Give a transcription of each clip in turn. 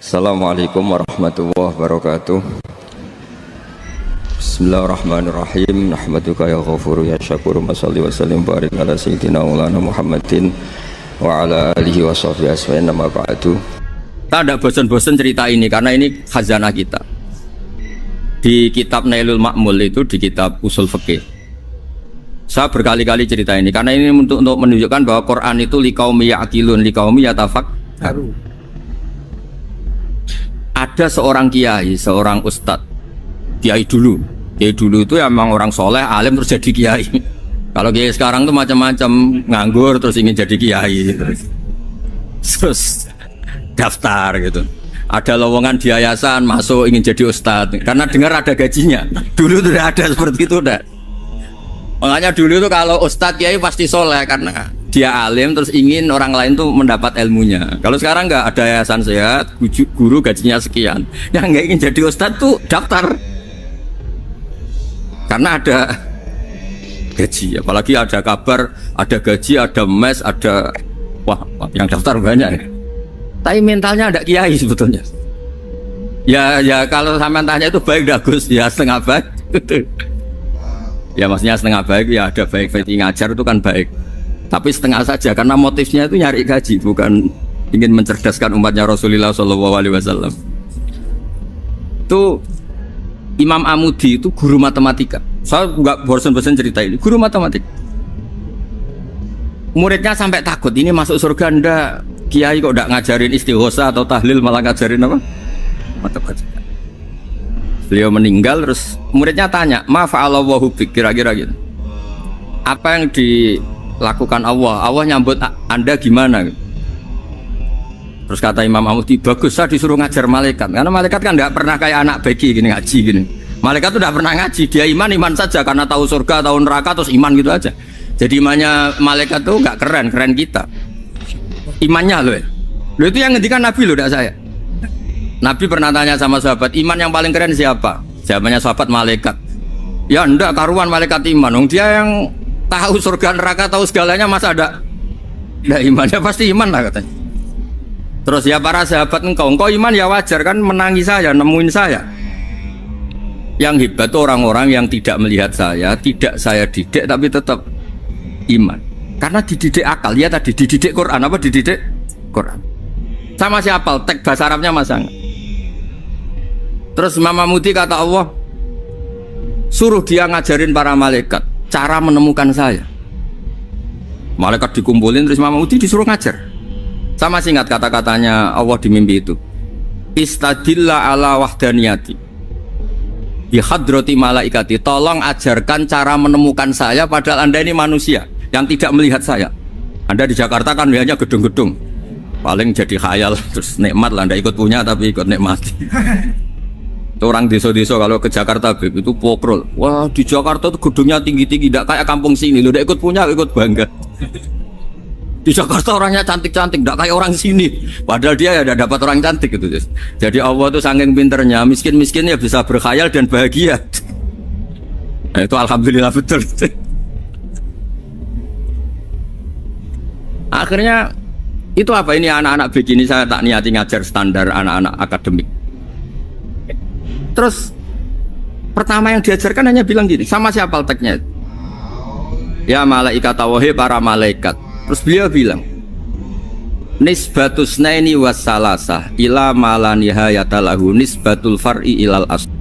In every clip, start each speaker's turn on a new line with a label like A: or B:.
A: Assalamualaikum warahmatullahi wabarakatuh. Bismillahirrahmanirrahim. Nahmaduka ya ghafuru ya syakuru. Masalli wa sallim barik ala sayyidina maulana Muhammadin wa ala alihi wa sahbihi asfa'in nama ba'du. Kita tidak bosan-bosan cerita ini karena ini khazanah kita. Di kitab Nailul Ma'mul itu, di kitab Usul Fiqih, saya berkali-kali cerita ini karena ini untuk menunjukkan bahwa Quran itu liqaumi ya'qilun, liqaumi yatafakkarun. Ada seorang kiai, seorang ustadz, kiai dulu itu emang orang soleh, alim terus jadi kiai. Kalau kiai sekarang tuh macam-macam, nganggur terus ingin jadi kiai, terus daftar gitu. Ada lowongan di yayasan, masuk ingin jadi ustadz karena dengar ada gajinya. Dulu tuh ada seperti itu udah. Makanya dulu tuh kalau ustadz kiai pasti soleh karena dia alim terus ingin orang lain tuh mendapat ilmunya. Kalau sekarang nggak ada yayasan sehat, guru gajinya sekian, yang nggak ingin jadi ustadz tuh daftar karena ada gaji. Apalagi ada kabar, ada gaji, ada mes, ada wah yang daftar banyak ya. Tapi mentalnya ada kiai sebetulnya. Ya kalau sampean tanya itu baik dah Gus, ya setengah baik. Ya maksudnya setengah baik, ya ada baik ngajar itu kan baik. Tapi setengah saja karena motifnya itu nyari gaji, bukan ingin mencerdaskan umatnya Rasulullah SAW. Itu Imam Amudi itu guru matematika. Saya nggak bosan-bosan cerita ini. Guru matematika. Muridnya sampai takut ini masuk surga ndak. Kiai kok ndak ngajarin istighosa atau tahlil malah ngajarin apa? Matematika. Beliau meninggal terus muridnya tanya, "Ma fa'alallahu bik?" Kira-kira gitu. Apa yang dilakukan Allah? Allah nyambut Anda gimana? Terus kata Imam Amudi, "Bagus, saya disuruh ngajar malaikat." Karena malaikat kan enggak pernah kayak anak beki gini ngaji gini. Malaikat tuh enggak pernah ngaji, dia iman saja karena tahu surga, tahu neraka terus iman gitu aja. Jadi imannya malaikat tuh enggak keren kita. Imannya loh. Loh itu yang ngendikan Nabi loh, enggak saya. Nabi pernah tanya sama sahabat, iman yang paling keren siapa? Jawabannya sahabat malaikat. Ya enggak, karuan malaikat iman. Dia yang tahu surga neraka, tahu segalanya, masa ada imannya? Pasti iman lah katanya. Terus ya para sahabat, engkau iman ya wajar kan menangi saya, nemuin saya. Yang hebat itu orang-orang yang tidak melihat saya, tidak saya didik tapi tetap iman. Karena dididik akal, ya tadi dididik Quran, apa dididik Quran. Sama siapa? Teks bahasa Arabnya masang. Terus Imam Amudi kata Allah, suruh dia ngajarin para malaikat cara menemukan saya. Malaikat dikumpulin terus Imam Amudi disuruh ngajar. Sama singkat kata-katanya Allah di mimpi itu. Istadilla ala wahdaniyati bihadrati malaikati. Tolong ajarkan cara menemukan saya padahal Anda ini manusia yang tidak melihat saya. Anda di Jakarta kan lihatnya gedung-gedung. Paling jadi khayal terus nikmat lah, Anda ikut punya tapi ikut nikmati. Orang desa-desa kalau ke Jakarta itu pokrol. Wah di Jakarta tuh gedungnya tinggi-tinggi, tidak kayak kampung sini. Lu udah ikut punya, ikut bangga. Di Jakarta orangnya cantik-cantik, tidak kayak orang sini. Padahal dia ya udah dapat orang cantik gitu. Jadi Allah tuh saking pinternya, miskin-miskin ya bisa berkhayal dan bahagia. Nah, itu alhamdulillah betul. Akhirnya itu apa ini anak-anak begini saya tak niati ngajar standar anak-anak akademik. Terus pertama yang diajarkan hanya bilang gini, sama siapa teknya? Ya malaikat wahi para malaikat. Terus beliau bilang, nisbatus naini wassalasah ila malanihayatalahu nisbatul far'i ilal asl.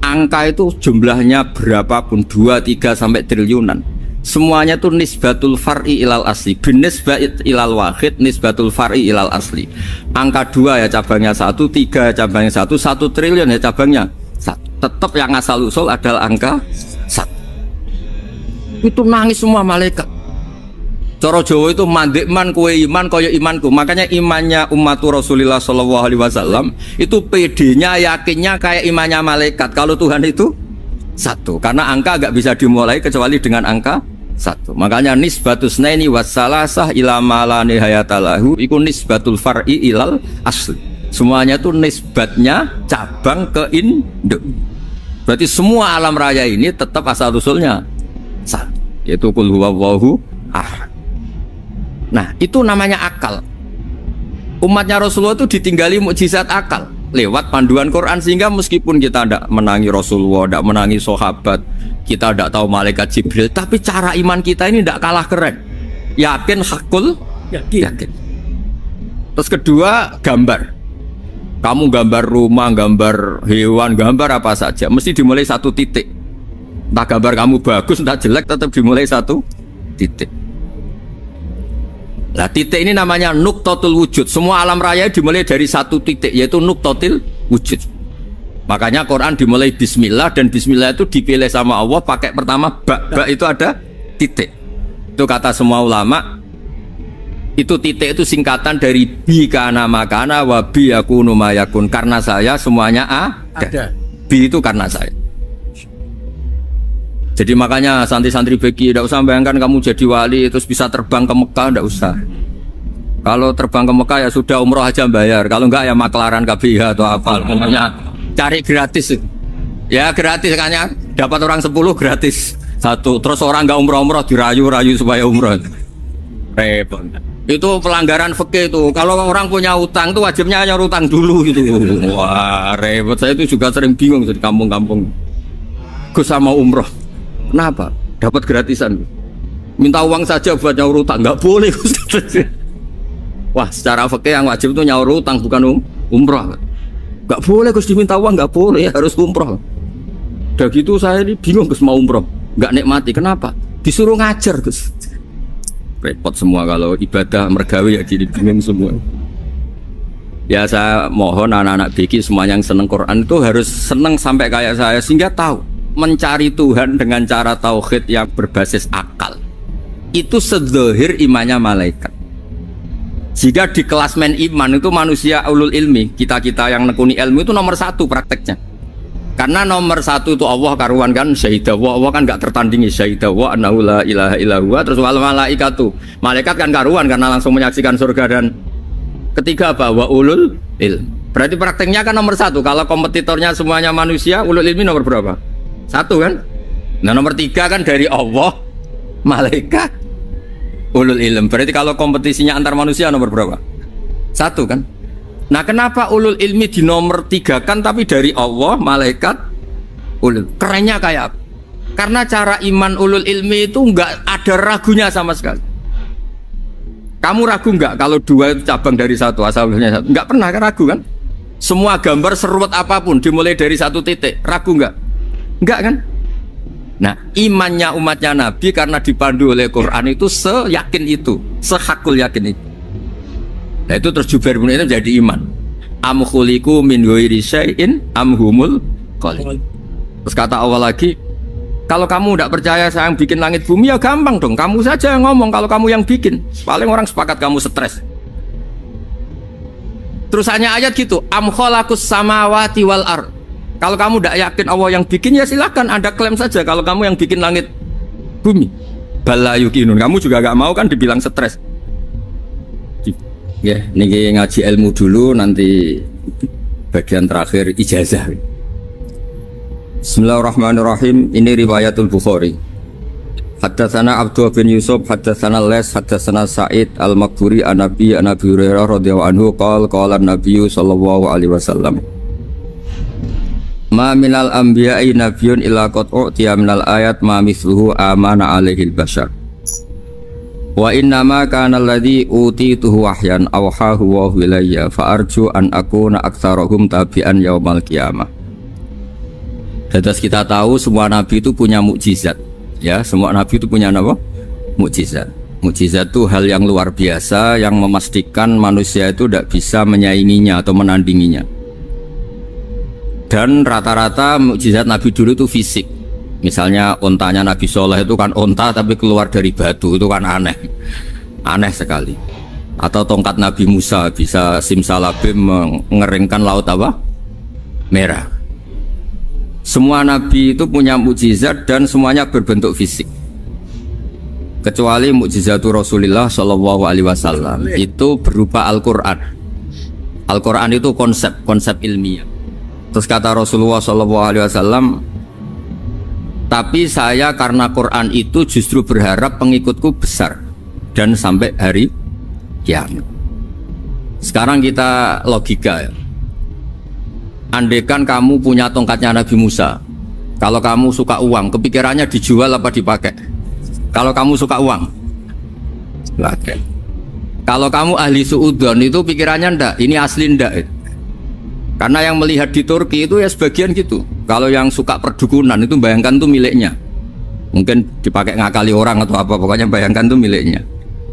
A: Angka itu jumlahnya berapapun 2, 3 sampai triliunan. Semuanya itu nisbatul far'i ilal asli. Binisbat ilal wahid nisbatul far'i ilal asli. Angka 2 ya cabangnya 1, 3 ya cabangnya 1, 1 triliun ya cabangnya 1. Tetap yang asal usul adalah angka 1. Itu nangis semua malaikat. Cara Jawa itu mandekman kue iman kaya imanku. Makanya imannya ummatu Rasulullah SAW itu PD-nya, yakinnya kayak imannya malaikat. Kalau Tuhan itu 1. Karena angka agak bisa dimulai kecuali dengan angka 1. Makanya nisbatus naini wassalasah ila malani hayatalahu iku nisbatul far'i ilal asli. Semuanya itu nisbatnya cabang ke induk. Berarti semua alam raya ini tetap asal usulnya 1, yaitu qul huwallahu ahad. Nah, itu namanya akal. Umatnya Rasulullah itu ditinggali mukjizat akal lewat panduan Quran, sehingga meskipun kita tidak menangi Rasulullah, tidak menangi sahabat, kita tidak tahu malaikat Jibril, tapi cara iman kita ini tidak kalah keren. Yakin, hakul, yakin. Terus kedua, gambar. Kamu gambar rumah, gambar hewan, gambar apa saja, mesti dimulai satu titik. Entah gambar kamu bagus, entah jelek, tetap dimulai satu titik. Nah, titik ini namanya nuqtatul wujud. Semua alam raya dimulai dari satu titik, yaitu nuqtatul wujud. Makanya Quran dimulai bismillah, dan bismillah itu dipilih sama Allah pakai pertama ba itu ada titik. Itu kata semua ulama. Itu titik itu singkatan dari bi kana makana wa bi yakunu mayakun. Karena saya semuanya ada. Bi itu karena saya. Jadi makanya santri-santri beki tidak usah bayangkan kamu jadi wali terus bisa terbang ke Mekah, tidak usah. Kalau terbang ke Mekah ya sudah umroh aja bayar. Kalau enggak ya maklaran KBH atau apa. Pokoknya cari gratis. Ya gratis kayaknya dapat orang 10 gratis satu. Terus orang enggak umroh-umroh dirayu-rayu supaya umroh. Repot. Itu pelanggaran fikih itu. Kalau orang punya utang itu wajibnya hanya utang dulu gitu. Wah repot. Saya itu juga sering bingung di kampung-kampung. Gus sama umroh. Kenapa? Dapat gratisan. Minta uang saja buat nyaur utang, nggak boleh. Wah, secara fikih yang wajib itu nyaur utang bukan umroh. Nggak boleh Gus diminta uang, nggak boleh, harus umroh. Udah gitu saya ini bingung Gus mau umroh, nggak nikmati. Kenapa? Disuruh ngajar Gus. Repot semua kalau ibadah mergawe ya jadi bingung semua. Ya saya mohon anak-anak BK semuanya yang seneng Quran itu harus seneng sampai kayak saya, sehingga tahu mencari Tuhan dengan cara tauhid yang berbasis akal itu sedzahir imannya malaikat. Jika di klasmen iman itu manusia ulul ilmi, kita-kita yang nekuni ilmu itu nomor satu prakteknya. Karena nomor satu itu Allah karuan kan, syahidah Allah kan gak tertandingi, syahidah wa annahu la ilaha illallah. Terus wal malaikatu, malaikat kan karuan karena langsung menyaksikan surga. Dan ketiga apa? Wa ulul ilmi. Berarti prakteknya kan nomor satu. Kalau kompetitornya semuanya manusia, ulul ilmi nomor berapa? Satu kan? Nah nomor 3 kan dari Allah, malaikat, ulul ilm. Berarti kalau kompetisinya antar manusia nomor berapa? 1 kan? Nah kenapa ulul ilmi di nomor 3 kan tapi dari Allah, malaikat, ulul? Kerennya kayak apa? Karena cara iman ulul ilmi itu nggak ada ragunya sama sekali. Kamu ragu nggak kalau 2 itu cabang dari 1, asalnya 1? Nggak pernah kan ragu kan? Semua gambar seruat apapun dimulai dari 1 titik, ragu nggak? Enggak kan? Nah, imannya umatnya Nabi karena dipandu oleh Quran itu seyakin itu, sehakul yakin itu. Nah itu terus Jubair bin Mut'im jadi iman. Am khuliqu min ghairi syai'in am humul khaliq. Terus kata Allah lagi, kalau kamu tidak percaya saya yang bikin langit bumi ya gampang dong, kamu saja yang ngomong kalau kamu yang bikin. Paling orang sepakat kamu stres. Terus hanya ayat gitu, am khalaqus samawati wal ardh. Kalau kamu tidak yakin Allah yang bikin ya silahkan Anda klaim saja kalau kamu yang bikin langit bumi. Bala yukinun, kamu juga gak mau kan dibilang stres. Ya, ini ngaji ilmu dulu, nanti bagian terakhir ijazah. Bismillahirrahmanirrahim. Ini riwayatul Bukhari. Haddatsana Abdullah bin Yusuf, haddatsana Les, haddatsana Sa'id al-Maqburi an Nabi Hurairah radhiyallahu anhu qala an-nabiy sallallahu alaihi wasallam. Ma minal anbiya'i nabiyyun illa qad u'tiya minal ayat ma mithluhu amana alaihil bashar. Wa innama kana alladhi utituhu wahyan awhahu wa ilayya fa arju an akuna aktsarahum tabi'an yaumal qiyamah. Terus kita tahu semua nabi itu punya mukjizat. Ya, semua nabi itu punya apa? Mukjizat. Mukjizat itu hal yang luar biasa yang memastikan manusia itu tidak bisa menyainginya atau menandinginya. Dan rata-rata mukjizat Nabi dulu itu fisik. Misalnya ontanya Nabi Soleh itu kan onta tapi keluar dari batu, itu kan aneh, aneh sekali. Atau tongkat Nabi Musa bisa simsalabim mengeringkan laut apa? Merah. Semua Nabi itu punya mukjizat dan semuanya berbentuk fisik. Kecuali mukjizatul Rasulullah Shallallahu Alaihi Wasallam itu berupa Al-Quran. Al-Quran itu konsep ilmiah. Terus kata Rasulullah SAW, tapi saya karena Quran itu justru berharap pengikutku besar dan sampai hari kiamat. Sekarang kita logika ya. Andaikan kamu punya tongkatnya Nabi Musa, kalau kamu suka uang, kepikirannya dijual apa dipakai? Kalau kamu suka uang, pakai. Kalau kamu ahli suudon itu pikirannya ndak, ini asli ndak. Karena yang melihat di Turki itu ya sebagian gitu. Kalau yang suka perdukunan itu bayangkan tuh miliknya. Mungkin dipakai ngakali orang atau apa, pokoknya bayangkan tuh miliknya.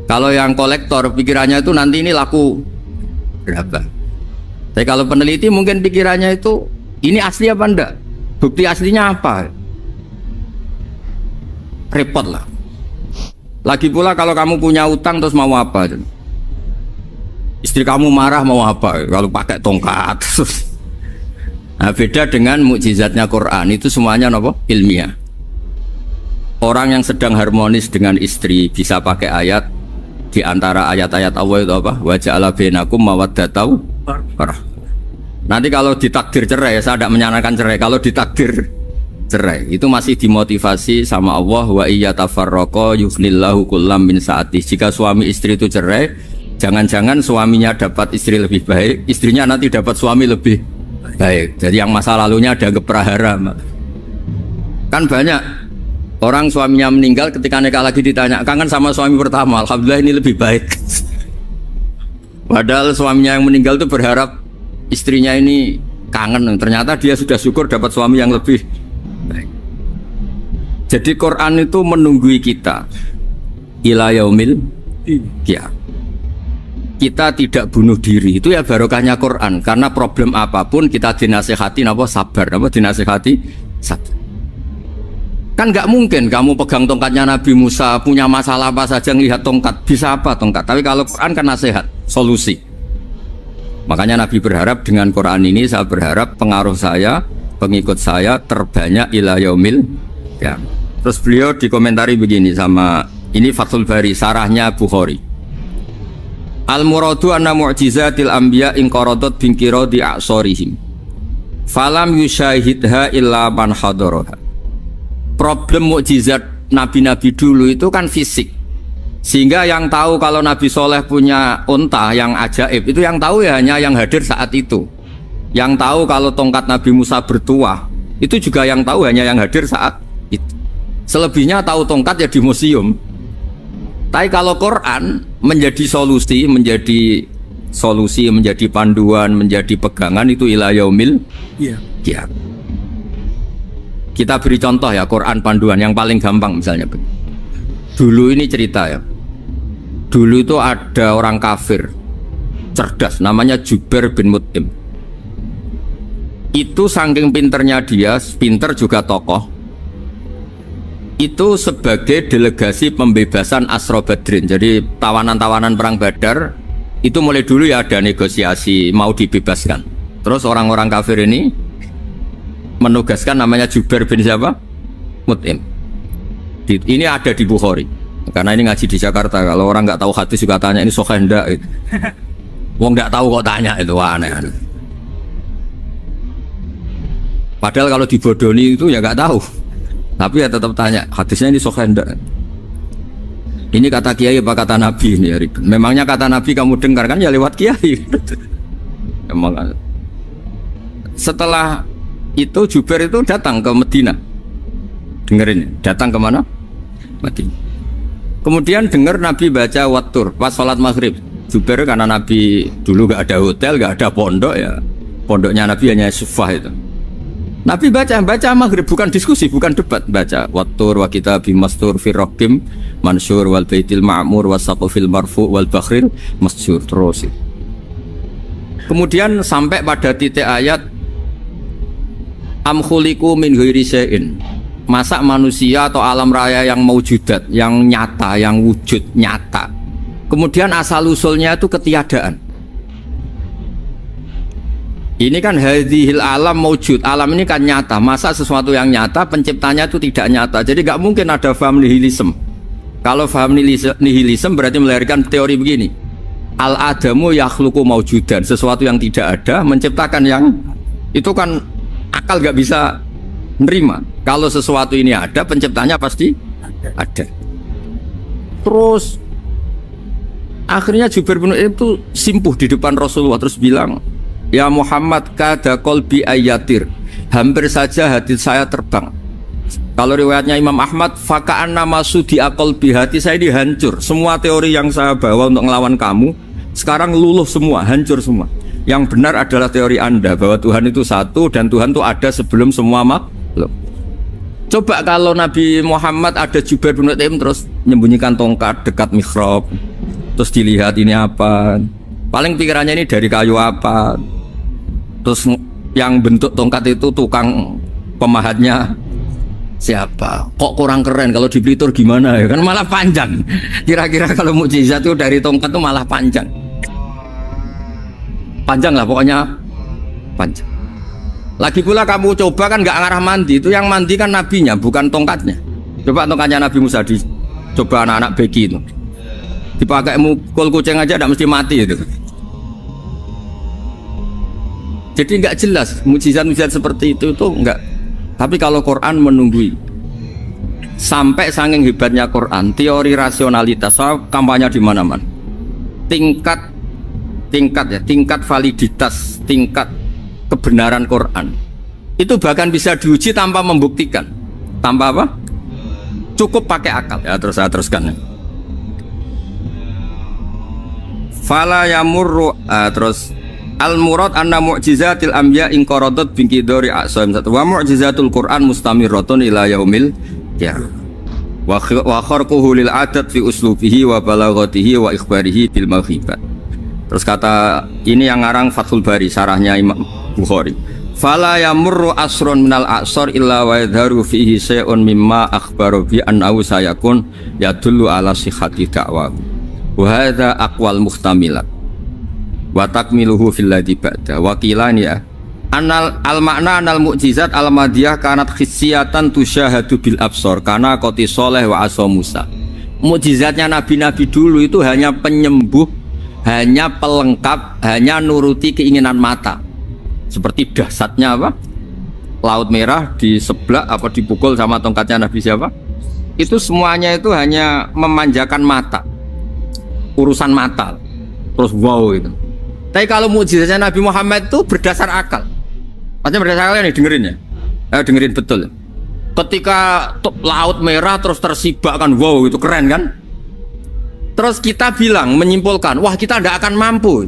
A: Kalau yang kolektor pikirannya itu nanti ini laku berapa. Tapi kalau peneliti mungkin pikirannya itu ini asli apa enggak? Bukti aslinya apa? Repot lah. Lagi pula kalau kamu punya utang terus mau apa? Istri kamu marah mau apa? Kalau pakai tongkat. Nah, beda dengan mukjizatnya Quran, itu semuanya apa? Ilmiah. Orang yang sedang harmonis dengan istri bisa pakai ayat di antara ayat-ayat Allah itu apa? Wa ja'ala bainakum mawaddatan. Nanti kalau ditakdir cerai, saya tidak menyarankan cerai. Kalau ditakdir cerai, itu masih dimotivasi sama Allah. Wa iya tafarraqa yughnillahu kullam min sa'ati. Jika suami istri itu cerai, jangan-jangan suaminya dapat istri lebih baik, istrinya nanti dapat suami lebih baik. Jadi yang masa lalunya ada keprahara. Kan banyak orang suaminya meninggal ketika nikah lagi ditanya, kangen sama suami pertama? Alhamdulillah ini lebih baik. Padahal suaminya yang meninggal itu berharap istrinya ini kangen, ternyata dia sudah syukur dapat suami yang lebih baik. Jadi Quran itu menunggui kita ila yaumil qiyamah. Kita tidak bunuh diri, itu ya barokahnya Quran. Karena problem apapun kita dinasihati apa sabar, apa dinasihati sabar. Kan nggak mungkin kamu pegang tongkatnya Nabi Musa, punya masalah apa saja ngelihat tongkat, bisa apa tongkat. Tapi kalau Quran kan nasihat, solusi. Makanya Nabi berharap dengan Quran ini, saya berharap pengaruh saya, pengikut saya terbanyak ila yaumil ya. Terus beliau dikomentari begini sama, ini Fathul Bari, sarahnya Bukhari. Al-muradu anna mu'jizatil anbiya inqaradat binqiradi a'sorihim falam yusyahidha illa man hadaraha. Problem mukjizat nabi-nabi dulu itu kan fisik, sehingga yang tahu kalau Nabi Soleh punya unta yang ajaib itu yang tahu ya hanya yang hadir saat itu. Yang tahu kalau tongkat Nabi Musa bertuah itu juga yang tahu hanya yang hadir saat itu. Selebihnya tahu tongkat ya di museum. Tapi kalau Quran menjadi solusi, menjadi panduan, menjadi pegangan, itu ila yaumil qiyamah. Kita beri contoh ya, Quran panduan yang paling gampang misalnya. Dulu ini cerita ya. Dulu itu ada orang kafir cerdas namanya Jubair bin Mut'im. Itu saking pinternya dia, pinter juga tokoh. Itu sebagai delegasi pembebasan Asra Badrin. Jadi tawanan-tawanan perang Badar itu mulai dulu ya ada negosiasi mau dibebaskan. Terus orang-orang kafir ini menugaskan namanya Jubair bin siapa? Mut'im. Ini ada di Bukhari. Karena ini ngaji di Jakarta. Kalau orang nggak tahu hadis juga tanya ini sahih ndak? Wong nggak tahu kok tanya, itu aneh. Padahal kalau dibodoni itu ya nggak tahu. Tapi ya tetap tanya, hadisnya ini sahih ndak? Ini kata kiai apa kata nabi ini ya? Memangnya kata nabi kamu dengar kan ya lewat kiai. Emang. Setelah itu Jubair itu datang ke Medina. Dengerin, datang ke mana? Medina. Kemudian dengar Nabi baca Wattur pas sholat maghrib. Jubair karena Nabi dulu gak ada hotel, gak ada pondok ya. Pondoknya Nabi hanya sufah itu. Nabi baca maghrib, bukan diskusi, bukan debat, baca Wattur wa kitabim mastur firrokim mansur wal baitil ma'mur wasaqufil marfu wal bakhril masjur terus. Kemudian sampai pada titik ayat am khuliqu min ghairi syai'in. Masa manusia atau alam raya yang maujudat, yang nyata, yang wujud nyata. Kemudian asal usulnya itu ketiadaan. Ini kan hadhil alam maujud, alam ini kan nyata. Masa sesuatu yang nyata penciptanya itu tidak nyata. Jadi nggak mungkin ada faham nihilisme. Kalau faham nihilisme berarti melahirkan teori begini. Al adamu yakhluqu maujudan, sesuatu yang tidak ada menciptakan yang itu kan akal nggak bisa nerima. Kalau sesuatu ini ada, penciptanya pasti ada. Terus Akhirnya Jubair bin Mut'im itu simpuh di depan Rasulullah terus bilang, "Ya Muhammad, kada qalbi ayatir." Hampir saja hati saya terbang. Kalau riwayatnya Imam Ahmad, faka'anna masudi qalbi, hati saya dihancur. Semua teori yang saya bawa untuk ngelawan kamu sekarang luluh semua, hancur semua. Yang benar adalah teori Anda bahwa Tuhan itu satu dan Tuhan itu ada sebelum semua makhluk. Coba kalau Nabi Muhammad ada Jubair bin Mut'im terus menyembunyikan tongkat dekat mihrab, terus dilihat ini apa, paling pikirannya ini dari kayu apa, terus yang bentuk tongkat itu tukang pemahatnya siapa, kok kurang keren, kalau di Blitur gimana ya, kan malah panjang. Kira-kira kalau mukjizat itu dari tongkat itu malah panjang lah pokoknya, panjang. Lagi pula kamu coba kan nggak ngarah mandi, itu yang mandi kan nabinya bukan tongkatnya. Coba tongkatnya Nabi Musa coba anak-anak beki itu dipakai mukul kucing aja tidak mesti mati itu. Jadi nggak jelas mukjizat-mukjizat seperti itu nggak. Tapi kalau Quran menunggui sampai saking hebatnya Quran, teori rasionalitas kampanye di mana-mana. Tingkat validitas, tingkat kebenaran Quran itu bahkan bisa diuji tanpa membuktikan, tanpa apa? Cukup pakai akal. Ya terus saya teruskan. Fala yamurru terus al murad anna mu'jizatil anbiya in qaradat bi qidari a'sam wa mu'jizatul Quran mustamirratun ila yaumil qiyamah wa kharquhu lil adat fi uslubihi wa balaghatihi wa ikhbarihi bil mawhibat. Terus kata ini yang ngarang Fathul Bari, sarahnya Imam Bukhari. Fala yamurru asrun minal a'sar illa wa yadharu fihi syai'un mimma akhbaru bi annahu sayakun yadullu ala sihhati da'wahu. Wa hadza aqwal muhtamilat. Wa takmiluhu fil ladzi ba'da. Wa qilani ya. Anal al makna anal mu'jizat al madiyah kanat khissiyatan tusyahadu bil absar kana qati Shalih wa asa Musa. Mukjizatnya nabi-nabi dulu itu hanya penyembuh, hanya pelengkap, hanya nuruti keinginan mata. Seperti dahsyatnya apa? Laut Merah di sebelah apa dipukul sama tongkatnya Nabi siapa? Itu semuanya itu hanya memanjakan mata, urusan mata. Terus wow itu. Tapi kalau mukjizatnya Nabi Muhammad itu berdasar akal. Maksudnya berdasar akal nih, dengerin ya. Dengerin betul. Ketika Laut Merah terus tersibak kan, wow itu keren kan? Terus kita bilang, menyimpulkan, wah kita tidak akan mampu.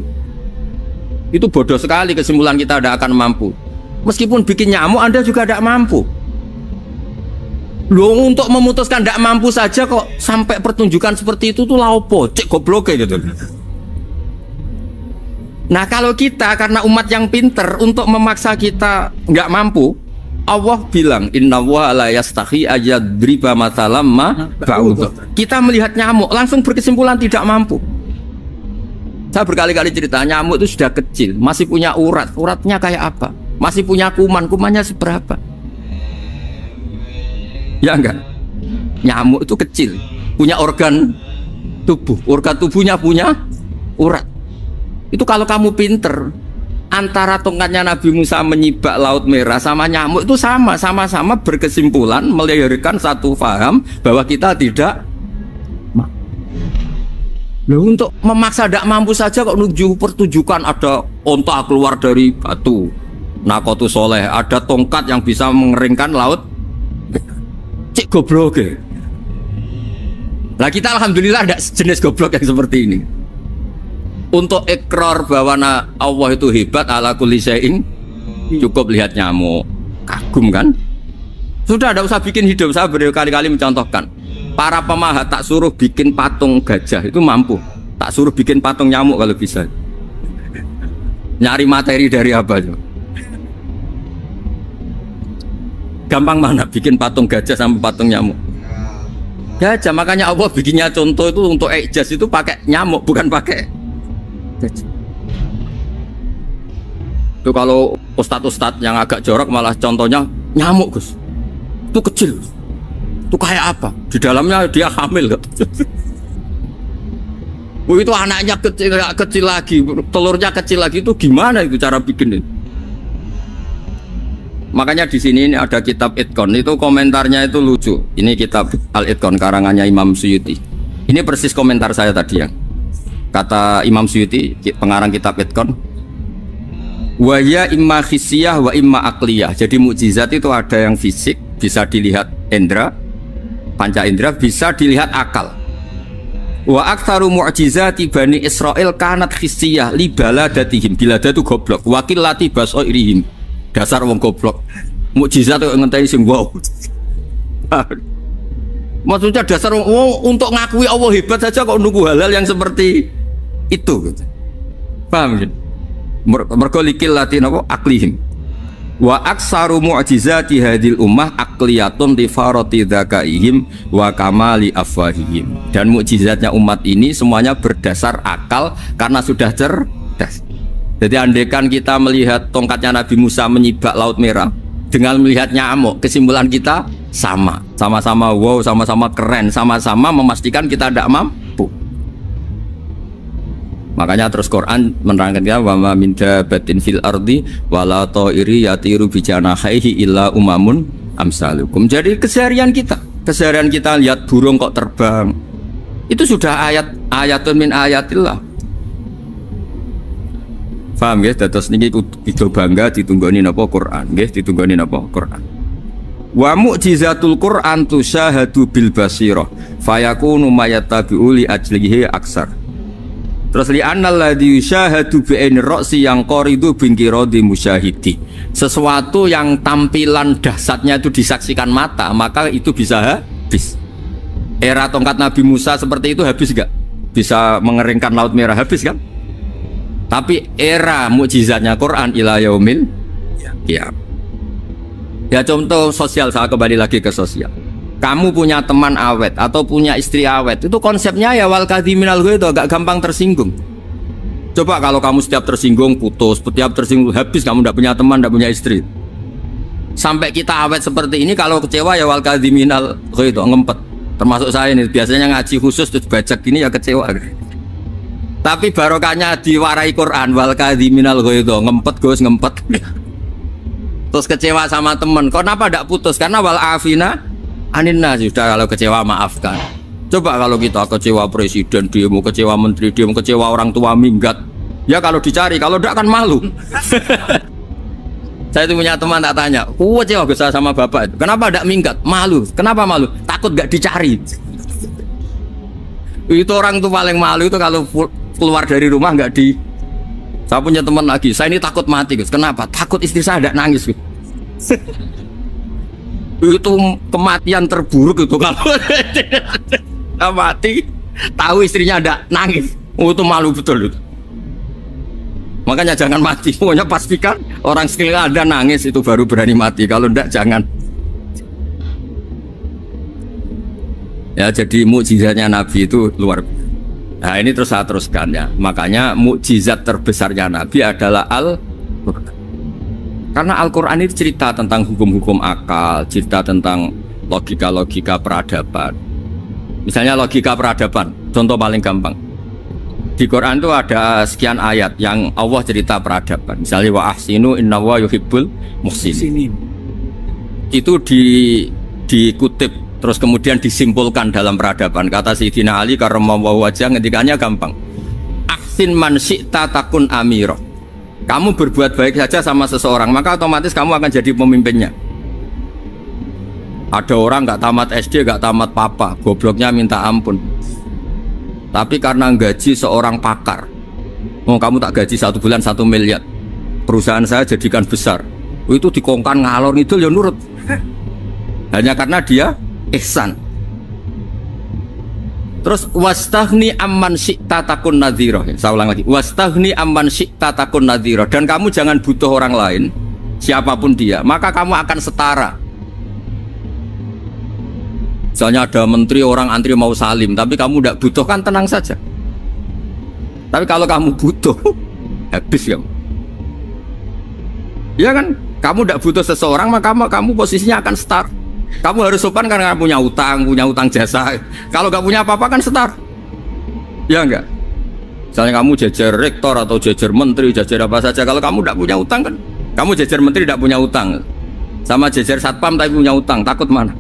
A: Itu bodoh sekali kesimpulan kita tidak akan mampu. Meskipun bikin nyamuk Anda juga tidak mampu. Loh, untuk memutuskan tidak mampu saja kok sampai pertunjukan seperti itu tuh laopo, cek goblok gitu. Nah kalau kita karena umat yang pinter untuk memaksa kita nggak mampu, Allah bilang inna wa la yastahi ayadriba mathalam ma ba'ud. Kita melihat nyamuk langsung berkesimpulan tidak mampu. Saya berkali-kali cerita nyamuk itu sudah kecil, masih punya urat, uratnya kayak apa? Masih punya kuman, kumannya seberapa? Ya enggak? Nyamuk itu kecil, punya organ tubuh, organ tubuhnya punya urat. Itu kalau kamu pinter, antara tongkatnya Nabi Musa menyibak Laut Merah sama nyamuk itu sama-sama berkesimpulan melahirkan satu faham bahwa kita tidak mampu. Untuk memaksa tidak mampu saja kok menuju pertunjukan ada onta keluar dari batu, Naqatu Shalih, ada tongkat yang bisa mengeringkan laut. Cik goblok ya. Lah kita alhamdulillah ada jenis goblok yang seperti ini. Untuk ikrar bahwa Allah itu hebat ala kulli syai'in, cukup lihat nyamuk, kagum kan? Sudah, tidak usah bikin hidup. Saya berkali-kali mencontohkan, para pemahat tak suruh bikin patung gajah itu mampu, tak suruh bikin patung nyamuk kalau bisa. Nyari materi dari apa itu? Gampang mana bikin patung gajah sama patung nyamuk? Gajah, makanya Allah bikinnya contoh itu untuk ijaz itu pakai nyamuk, bukan pakai gajah. Itu kalau ustadz-ustadz yang agak jorok malah contohnya nyamuk, Gus. Itu kecil. Itu kayak apa? Di dalamnya dia hamil. Itu anaknya kecil lagi, telurnya kecil lagi, itu gimana itu cara bikin itu? Makanya di sini ini ada kitab Itqan, itu komentarnya itu lucu. Ini kitab Al-Itqan karangannya Imam Suyuti. Ini persis komentar saya tadi yang Kata Imam Suyuti, pengarang kitab Itqan, wa ya imma khissiyah wa imma aqliyah. Jadi mukjizat itu ada yang fisik, bisa dilihat indra, panca indra, bisa dilihat akal. Wa aktsaru mu'jizati Bani Israil kanat khissiyah li baladatihim. Balada itu goblok, wakilati basairihim. Dasar wong goblok. Mukjizat itu ngenteni sing wow. Maksudnya dasar wong untuk ngakui Allah hebat saja kok nunggu hal-hal yang seperti itu gitu. Paham gitu? Mergo likil latin apa aklihim. Wa aksaru mu'jizati hadil ummah aqliyatun li farati dzakaihim wa kamali afwahihim. Dan mukjizatnya umat ini semuanya berdasar akal karena sudah cerdas. Jadi andaikan kita melihat tongkatnya Nabi Musa menyibak Laut Merah dengan melihat nyamuk, kesimpulan kita sama-sama wow, sama-sama keren, sama-sama memastikan kita tidak mampu. Makanya terus Quran menerangkan ya wa ma min dabatin fil ardi wala ta'iri yatiru bi janahihi illa umamun amsalukum. Jadi keseharian kita lihat burung kok terbang. Itu sudah ayatun min ayatillah. Paham ya? Dados niki kudu bangga ditunggoni napa Quran, nggih ditunggoni napa Quran. Wa mu'jizatul Quran tusyahadu bil basirah fayakunu mayatabi'u li ajlihi aksar. Terus li annal ladzi yusyahadu bi aini ra'si yang qaridu bingkiradi musyahidi. Sesuatu yang tampilan dahsyatnya itu disaksikan mata, maka itu bisa habis. Era tongkat Nabi Musa seperti itu habis enggak? Bisa mengeringkan Laut Merah, habis kan? Tapi era mukjizatnya Quran ila yaumil qiyamah. Ya contoh sosial, saya kembali lagi ke sosial. Kamu punya teman awet atau punya istri awet, itu konsepnya ya wal kadhiminal ghaidh, agak gampang tersinggung. Coba kalau kamu setiap tersinggung putus, setiap tersinggung habis, kamu tidak punya teman, tidak punya istri. Sampai kita awet seperti ini, kalau kecewa ya wal kadhiminal ghaidh, ngempet. Termasuk saya ini, biasanya ngaji khusus terus baca gini ya kecewa. Tapi barokahnya diwarai Quran wal kadhiminal ghaidh, ngempet Gus, ngempet. Terus kecewa sama teman, kenapa tidak putus? Karena wal afina aninna, sudah kalau kecewa maafkan. Coba kalau kita kecewa presiden demo, kecewa menteri demo, kecewa orang tua minggat, ya kalau dicari, kalau tidak kan malu. Saya itu punya teman tak tanya, kecewa besar sama bapak itu, kenapa tidak minggat? Malu. Kenapa malu? Takut gak dicari. Itu orang tuh paling malu itu kalau keluar dari rumah nggak di. Saya punya teman lagi, saya ini takut mati Gus. Kenapa? Takut istri saya tidak nangis Gus. Itu kematian terburuk itu kalau mati tahu istrinya ada nangis, itu malu betul itu. Makanya jangan mati, pokoknya pastikan orang sekeliling ada nangis itu baru berani mati, kalau enggak jangan. Ya jadi mukjizatnya Nabi itu luar biasa. Nah ini terus saya teruskan ya, makanya mukjizat terbesarnya Nabi adalah Al-Quran. Karena Al-Quran itu cerita tentang hukum-hukum akal, cerita tentang logika-logika peradaban. Misalnya logika peradaban, contoh paling gampang. Di Quran itu ada sekian ayat yang Allah cerita peradaban. Misalnya wa ahsinu innallaha yuhibbul muhsinin. Itu dikutip terus kemudian disimpulkan dalam peradaban. Kata Sayyidina Ali karramallahu wajhah, ngendikannya gampang. Ahsin man syi'ta takun amira. Kamu berbuat baik saja sama seseorang, maka otomatis kamu akan jadi pemimpinnya. Ada orang nggak tamat SD, nggak tamat papa, gobloknya minta ampun. Tapi karena gaji seorang pakar, oh kamu tak gaji 1 bulan 1 miliar, perusahaan saya jadikan besar. Itu dikongkan ngalor itu ya nurut. Hanya karena dia ihsan. Terus wastaghni amman syi'ta takun nadhira. Saya ulang lagi. Wastaghni amman syi'ta takun nadhira. Dan kamu jangan butuh orang lain, siapapun dia, maka kamu akan setara. Misalnya ada menteri, orang antri mau salim, tapi kamu tidak butuh, kan tenang saja. Tapi kalau kamu butuh, habis kamu. Ya kan? Kamu tidak butuh seseorang, maka kamu posisinya akan setara. Kamu harus sopan karena punya utang jasa. Kalau nggak punya apa-apa kan setar. Ya enggak? Misalnya kamu jajar rektor atau jajar menteri, jajar apa saja. Kalau kamu tidak punya utang kan, kamu jajar menteri tidak punya utang, sama jajar satpam tapi punya utang, takut mana?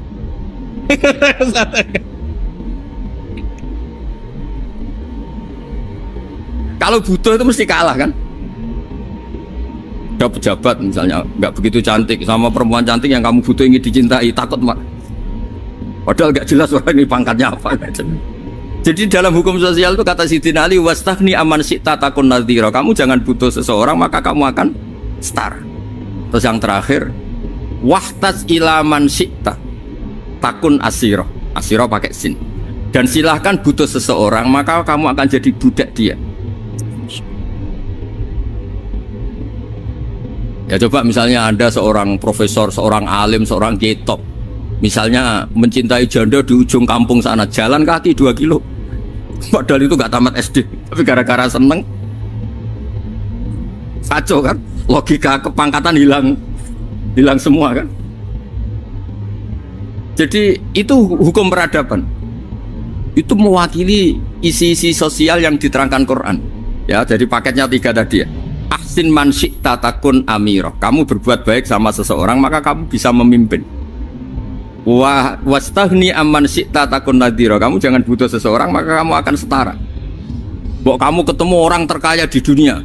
A: Kalau butuh itu mesti kalah kan. Ada pejabat misalnya nggak begitu cantik sama perempuan cantik yang kamu butuh ingin dicintai, takut mak. Padahal nggak jelas orang ini pangkatnya apa. Jadi dalam hukum sosial itu kata Sidin Ali, wastahni aman syi'ta takun nadhira. Kamu jangan butuh seseorang maka kamu akan setara. Terus yang terakhir, wahtas ilaman syi'ta takun asiro. Asiro pakai sin. Dan silahkan butuh seseorang maka kamu akan jadi budak dia. Ya coba misalnya Anda seorang profesor, seorang alim, seorang kiai top, misalnya mencintai janda di ujung kampung sana, jalan kaki 2 kilo, padahal itu gak tamat SD, tapi gara-gara seneng, kacau kan, logika kepangkatan hilang semua kan. Jadi itu hukum peradaban, itu mewakili isi-isi sosial yang diterangkan Quran. Ya, jadi paketnya 3 tadi ya. Ahsin man syi'ta takun amiro. Kamu berbuat baik sama seseorang maka kamu bisa memimpin. Wastahni amman syi'ta takun nadhira. Kamu jangan butuh seseorang maka kamu akan setara. Bok kamu ketemu orang terkaya di dunia.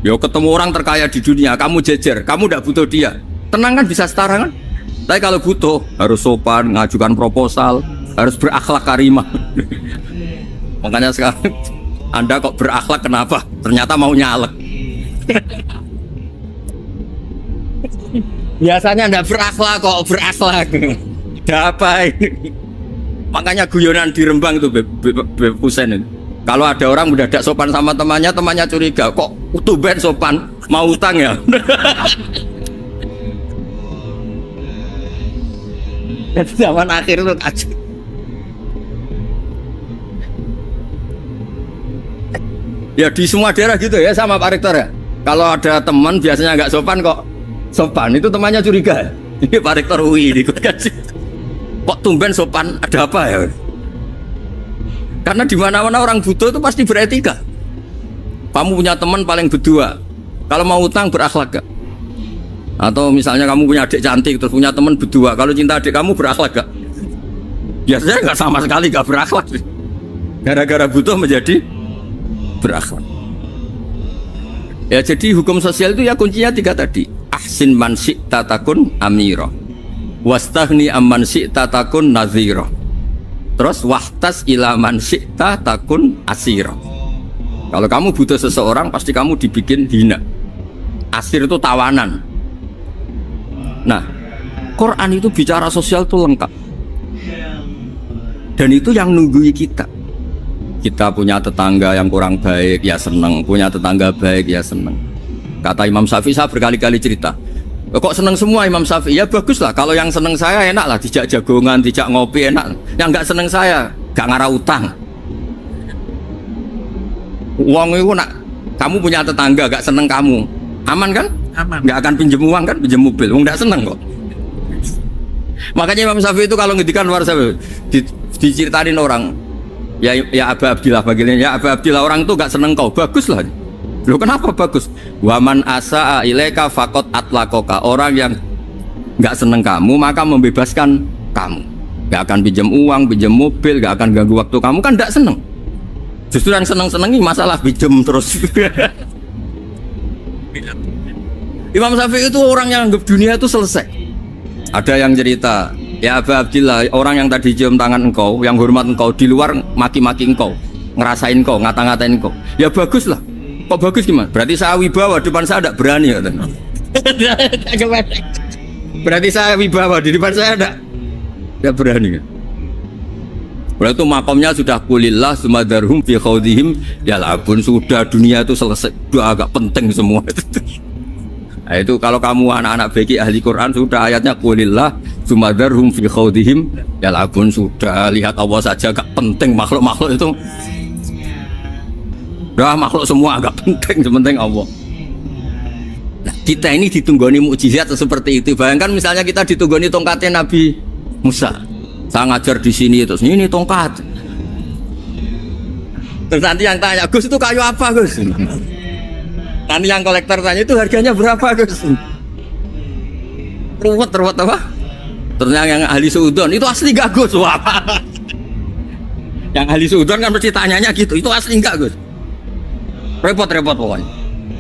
A: Yo ketemu orang terkaya di dunia, kamu jejer, kamu tidak butuh dia. Tenang kan bisa setara kan? Tapi kalau butuh harus sopan, ngajukan proposal, harus berakhlak karimah. Makanya sekarang Anda kok berakhlak kenapa? Ternyata mau nyalek. Biasanya ndak berakhlak kok berakhlak. Ada apa ini? Makanya guyonan di Rembang itu Beb Husein itu. Kalau ada orang mendadak sopan sama temannya, temannya curiga, kok tumben sopan, mau utang ya? Jadi zaman akhir itu kacau. Ya di semua daerah gitu ya sama Pak Rektor ya. Kalau ada teman biasanya nggak sopan kok sopan, itu temannya curiga. Ini Pak Rektor UI ini kok tumben sopan, ada apa ya? Karena di mana-mana orang butuh itu pasti beretika. Kamu punya teman paling berdua, kalau mau utang berakhlak gak? Atau misalnya kamu punya adik cantik terus punya teman berdua, kalau cinta adik kamu berakhlak gak? Biasanya nggak sama sekali gak berakhlak. Gara-gara butuh menjadi berakhlak. Ya jadi hukum sosial itu ya kuncinya 3 tadi. Ahsin man syi'ta takun amira. Wastahni amman syi'ta takun nadhira. Terus wahtas ila man syi'ta takun asira. Kalau kamu butuh seseorang pasti kamu dibikin hina. Asir itu tawanan. Nah, Quran itu bicara sosial itu lengkap. Dan itu yang nunggui kita. Kita punya tetangga yang kurang baik, ya seneng. Punya tetangga baik, ya seneng. Kata Imam Syafi'i, saya berkali-kali cerita, kok seneng semua Imam Syafi'i? Ya bagus lah, kalau yang seneng saya enak lah, dijak jagongan, dijak ngopi enak. Yang nggak seneng saya, gak ngarah utang. Uang itu nak, kamu punya tetangga gak seneng kamu, aman kan? Aman. Gak akan pinjem uang kan, pinjem mobil, uang gak seneng kok. Makanya Imam Syafi'i itu kalau ngedikan luar Syafi'i, diceritain orang, ya Aba Abdillah bagiannya, ya Aba Abdillah orang itu gak seneng kau, bagus lah. Loh kenapa bagus? Waman asa'a ilaika faqad atlaqaka. Orang yang gak seneng kamu maka membebaskan kamu. Gak akan pinjam uang, pinjam mobil, gak akan ganggu waktu kamu, kan gak seneng. Justru yang seneng-senengi masalah pinjam terus. Imam Syafi'i itu orang yang anggap dunia itu selesai. Ada yang cerita, ya Aba Abdillah, orang yang tadi cium tangan engkau, yang hormat engkau, di luar maki-maki engkau, ngerasain engkau, ngata-ngatain engkau. Ya bagus lah. Kok bagus gimana? Berarti saya wibawa, depan saya tidak berani. Berarti saya wibawa, di depan saya tidak berani. Berarti itu makomnya sudah kulillah sumadarhum fi khawdihim yal'abun. Sudah dunia itu selesai, sudah agak penting semua. Nah, itu kalau kamu anak-anak beki ahli Quran sudah ayatnya kulillah sumadarhum fi khawdihim yal'abun. Sudah lihat Allah saja agak penting, makhluk-makhluk itu. Dah makhluk semua agak penting, sepenting Allah. Nah, kita ini ditunggoni mukjizat seperti itu. Bayangkan misalnya kita ditunggoni tongkatnya Nabi Musa. Saya ngajar di sini terus ini tongkat. Terus nanti yang tanya, Gus itu kayu apa Gus? Nanti yang kolektor tanya itu harganya berapa Gus? Ruwet apa? Terus yang ahli suudon itu asli gak Gus? Wah. Yang ahli suudon kan mesti tanyanya gitu, itu asli enggak Gus? Repot-repot pokoknya.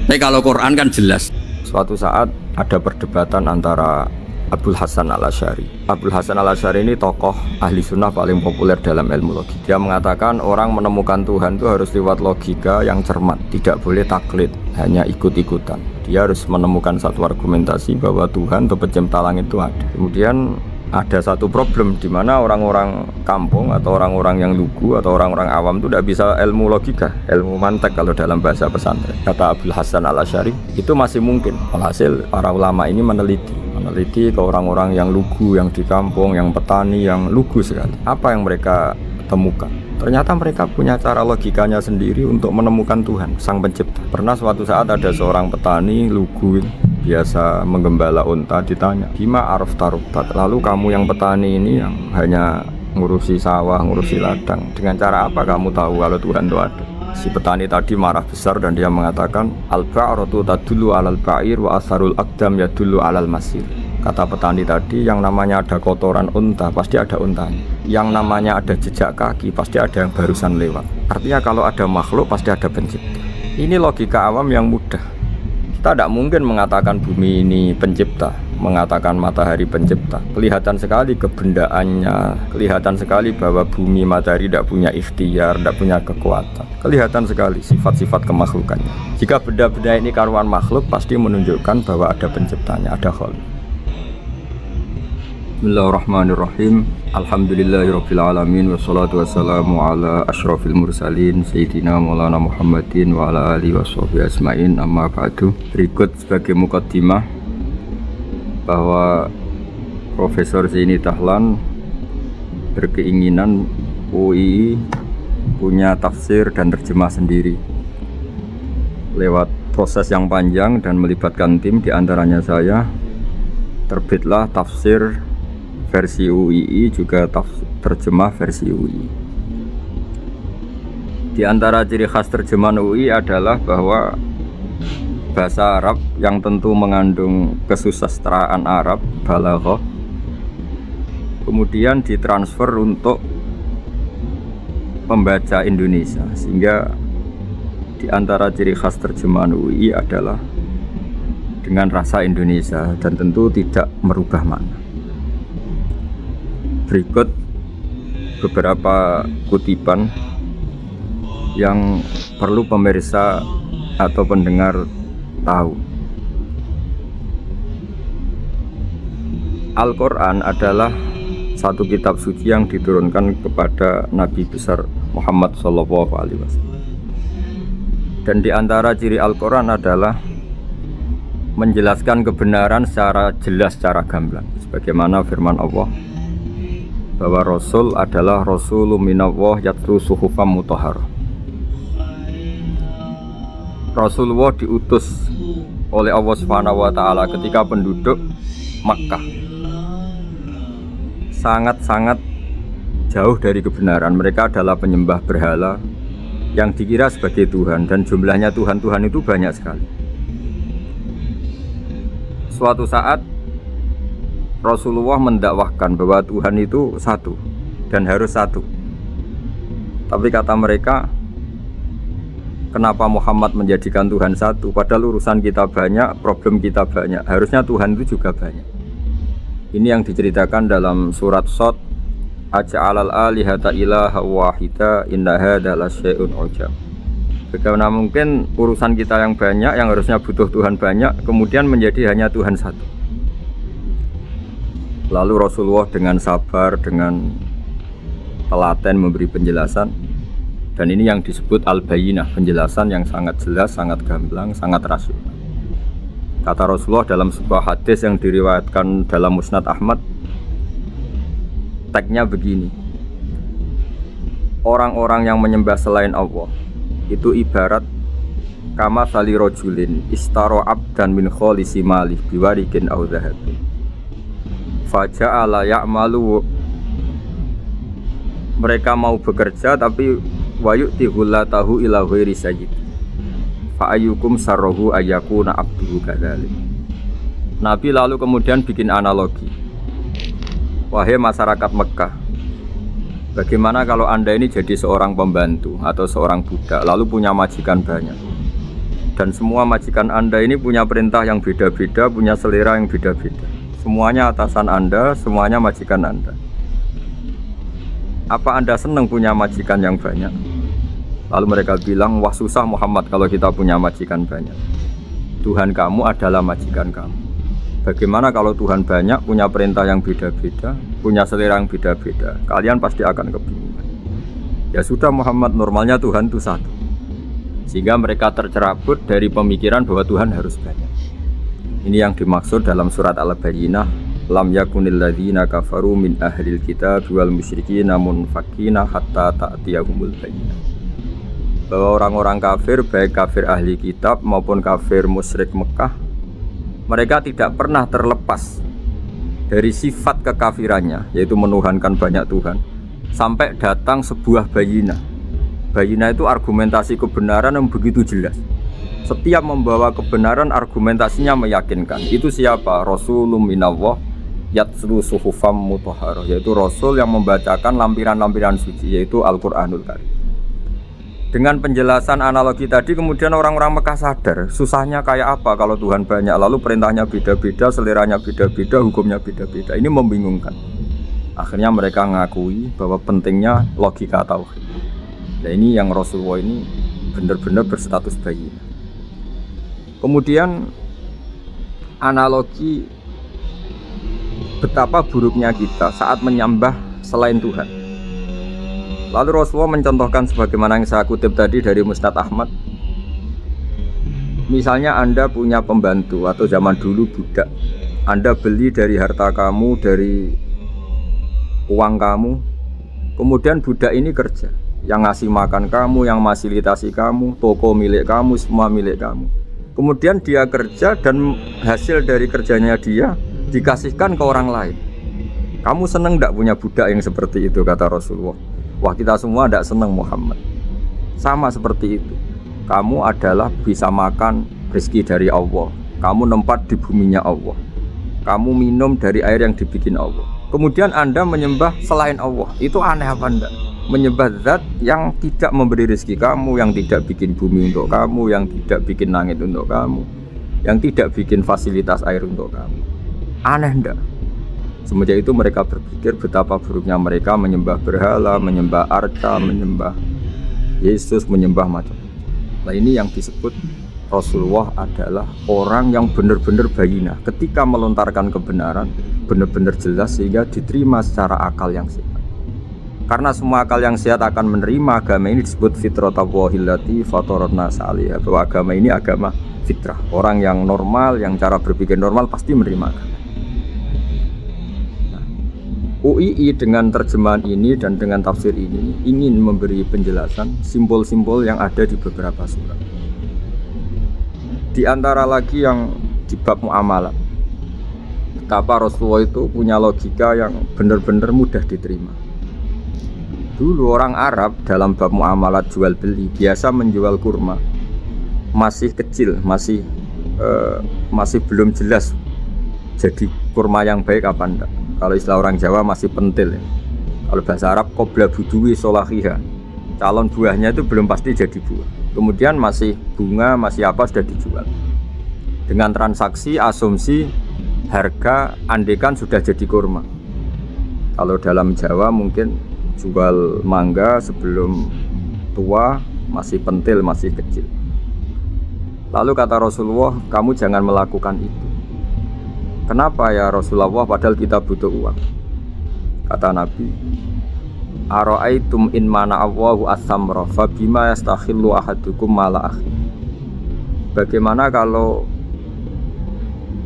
A: Tapi kalau Quran kan jelas. Suatu saat ada perdebatan antara Abul Hasan al-Asy'ari. Abul Hasan al-Asy'ari ini tokoh ahli sunnah paling populer dalam ilmu logika. Dia mengatakan orang menemukan Tuhan itu harus lewat logika yang cermat, tidak boleh taklid, hanya ikut-ikutan. Dia harus menemukan satu argumentasi bahwa Tuhan atau pencipta langit itu ada. Kemudian ada satu problem di mana orang-orang kampung atau orang-orang yang lugu atau orang-orang awam itu tidak bisa ilmu logika, ilmu mantek kalau dalam bahasa pesantren. Kata Abul Hasan al-Asy'ari, itu masih mungkin. Alhasil para ulama ini meneliti ke orang-orang yang lugu, yang di kampung, yang petani, yang lugu sekali. Apa yang mereka temukan? Ternyata mereka punya cara logikanya sendiri untuk menemukan Tuhan, Sang Pencipta. Pernah suatu saat ada seorang petani lugu, biasa menggembala unta, ditanya, "Bima araf tarubat?" Lalu kamu yang petani ini yang hanya ngurusi sawah, ngurusi ladang, dengan cara apa kamu tahu kalau Tuhan itu ada? Si petani tadi marah besar dan dia mengatakan, "Al-ba'ratu tadullu 'alal ba'ir wa asarul aqdam yadullu 'alal masir." Kata petani tadi, yang namanya ada kotoran unta pasti ada untanya, yang namanya ada jejak kaki pasti ada yang barusan lewat. Artinya kalau ada makhluk pasti ada pencipta. Ini logika awam yang mudah. Kita tidak mungkin mengatakan bumi ini pencipta, mengatakan matahari pencipta. Kelihatan sekali kebendaannya, kelihatan sekali bahwa bumi matahari tidak punya ikhtiar, tidak punya kekuatan. Kelihatan sekali sifat-sifat kemakhlukannya. Jika benda-benda ini karuan makhluk, pasti menunjukkan bahwa ada penciptanya, ada khaliq. Bismillahirrahmanirrahim. Alhamdulillahirabbil alamin wassalatu wassalamu ala asyrafil mursalin sayyidina Maulana Muhammadin wa ala alihi washabihi ajmain. Amma ba'du. Berikut sebagai mukaddimah bahwa Profesor Zaini Dahlan berkeinginan UI punya tafsir dan terjemah sendiri. Lewat proses yang panjang dan melibatkan tim, diantaranya saya, terbitlah tafsir versi UII juga terjemah versi UI. Di antara ciri khas terjemahan UI adalah bahwa bahasa Arab yang tentu mengandung kesusastraan Arab, balaghah, kemudian ditransfer untuk pembaca Indonesia, sehingga di antara ciri khas terjemahan UI adalah dengan rasa Indonesia dan tentu tidak merubah makna. Berikut beberapa kutipan yang perlu pemirsa atau pendengar tahu. Al-Quran adalah satu kitab suci yang diturunkan kepada Nabi besar Muhammad SAW. Dan di antara ciri Al-Quran adalah menjelaskan kebenaran secara jelas, secara gamblang. Sebagaimana firman Allah, bahwa Rasul adalah Rasulun minallah yatlu suhufam mutahharah. Rasulullah diutus oleh Allah Subhanahu wa taala ketika penduduk Makkah sangat-sangat jauh dari kebenaran. Mereka adalah penyembah berhala yang dikira sebagai Tuhan, dan jumlahnya Tuhan-Tuhan itu banyak sekali. Suatu saat Rasulullah mendakwahkan bahwa Tuhan itu satu dan harus satu. Tapi kata mereka, kenapa Muhammad menjadikan Tuhan satu? Padahal urusan kita banyak, problem kita banyak. Harusnya Tuhan itu juga banyak. Ini yang diceritakan dalam surat Shad, Aja'alal alihata ilaha wahida inna hadza lasyai'un ujab. Bagaimana mungkin urusan kita yang banyak, yang harusnya butuh Tuhan banyak, kemudian menjadi hanya Tuhan satu. Lalu Rasulullah dengan sabar, dengan telaten memberi penjelasan. Dan ini yang disebut al-bayyinah, penjelasan yang sangat jelas, sangat gamblang, sangat rasional. Kata Rasulullah dalam sebuah hadis yang diriwayatkan dalam Musnad Ahmad, tagnya begini: orang-orang yang menyembah selain Allah itu ibarat kama sali rojulin istaro abdan min kholisi malih biwarikin au dhahabin faja'ala ya'malu. Mereka mau bekerja tapi wayu'ti hullatahu ila ghairi sayyid fa ayyukum sarruhu ayyakuna abduhu kadzalik. Nabi lalu kemudian bikin analogi, wahai masyarakat Mekah, bagaimana kalau anda ini jadi seorang pembantu atau seorang budak lalu punya majikan banyak. Dan semua majikan Anda ini punya perintah yang beda-beda, punya selera yang beda-beda. Semuanya atasan Anda, semuanya majikan Anda. Apa Anda senang punya majikan yang banyak? Lalu mereka bilang, wah susah Muhammad kalau kita punya majikan banyak. Tuhan kamu adalah majikan kamu. Bagaimana kalau Tuhan banyak, punya perintah yang beda-beda, punya selera yang beda-beda? Kalian pasti akan kebingungan. Ya sudah Muhammad, normalnya Tuhan itu satu. Sehingga mereka tercerabut dari pemikiran bahwa Tuhan harus banyak. Ini yang dimaksud dalam surat Al-Bayyinah, lam yakunil ladzina kafaru min ahlil kitab wal musyrikina munfakina hatta ta'tiyahumul bayyinah. Bahwa orang-orang kafir, baik kafir ahli kitab maupun kafir musyrik Mekah, mereka tidak pernah terlepas dari sifat kekafirannya, yaitu menuhankan banyak Tuhan, sampai datang sebuah bayinah. Bayinah itu argumentasi kebenaran yang begitu jelas. Setiap membawa kebenaran, argumentasinya meyakinkan. Itu siapa? Rasulun minallah yatslu suhufam mutahharah, yaitu Rasul yang membacakan lampiran-lampiran suci, yaitu Al-Quranul Karim. Dengan penjelasan analogi tadi, kemudian orang-orang Mekah sadar susahnya kayak apa kalau Tuhan banyak, lalu perintahnya beda-beda, seleranya beda-beda, hukumnya beda-beda. Ini membingungkan. Akhirnya mereka ngakui bahwa pentingnya logika tauhid. Nah ini yang Rasulullah ini benar-benar berstatus bayi. Kemudian analogi betapa buruknya kita saat menyembah selain Tuhan. Lalu Rasulullah mencontohkan sebagaimana yang saya kutip tadi dari Musnad Ahmad. Misalnya Anda punya pembantu atau zaman dulu budak. Anda beli dari harta kamu, dari uang kamu. Kemudian budak ini kerja. Yang ngasih makan kamu, yang fasilitasi kamu, toko milik kamu, semua milik kamu. Kemudian dia kerja dan hasil dari kerjanya dia dikasihkan ke orang lain. Kamu seneng gak punya budak yang seperti itu, kata Rasulullah. Wah kita semua tidak senang Muhammad. Sama seperti itu. Kamu adalah bisa makan rezeki dari Allah. Kamu nempat di buminya Allah. Kamu minum dari air yang dibikin Allah. Kemudian Anda menyembah selain Allah. Itu aneh apa enggak? Menyembah zat yang tidak memberi rezeki kamu, yang tidak bikin bumi untuk kamu, yang tidak bikin langit untuk kamu, yang tidak bikin fasilitas air untuk kamu. Aneh enggak? Semenjak itu mereka berpikir betapa buruknya mereka menyembah berhala, menyembah arca, menyembah Yesus, menyembah macam. Nah ini yang disebut Rasulullah adalah orang yang benar-benar bayinah. Ketika melontarkan kebenaran, benar-benar jelas sehingga diterima secara akal yang sehat. Karena semua akal yang sehat akan menerima agama ini disebut fitratallahi fatarana salih. Bahwa agama ini agama fitrah. Orang yang normal, yang cara berpikir normal pasti menerima agama. UII dengan terjemahan ini dan dengan tafsir ini ingin memberi penjelasan simbol-simbol yang ada di beberapa surat. Di antara lagi yang di bab muamalah, betapa Rasulullah itu punya logika yang benar-benar mudah diterima. Dulu orang Arab dalam bab muamalah jual beli biasa menjual kurma masih kecil, masih belum jelas jadi kurma yang baik apa enggak. Kalau istilah orang Jawa masih pentil ya. Kalau bahasa Arab qobla buduwi solahiha. Calon buahnya itu belum pasti jadi buah. Kemudian masih bunga, masih apa sudah dijual. Dengan transaksi, asumsi, harga, andekan sudah jadi kurma. Kalau dalam Jawa mungkin jual mangga sebelum tua, masih pentil, masih kecil. Lalu kata Rasulullah, kamu jangan melakukan itu. Kenapa ya Rasulullah, padahal kita butuh uang? Kata Nabi, ara'aitum in mana'allahu as-samra fa bima yastakhillu ahadukum mala akhi. Bagaimana kalau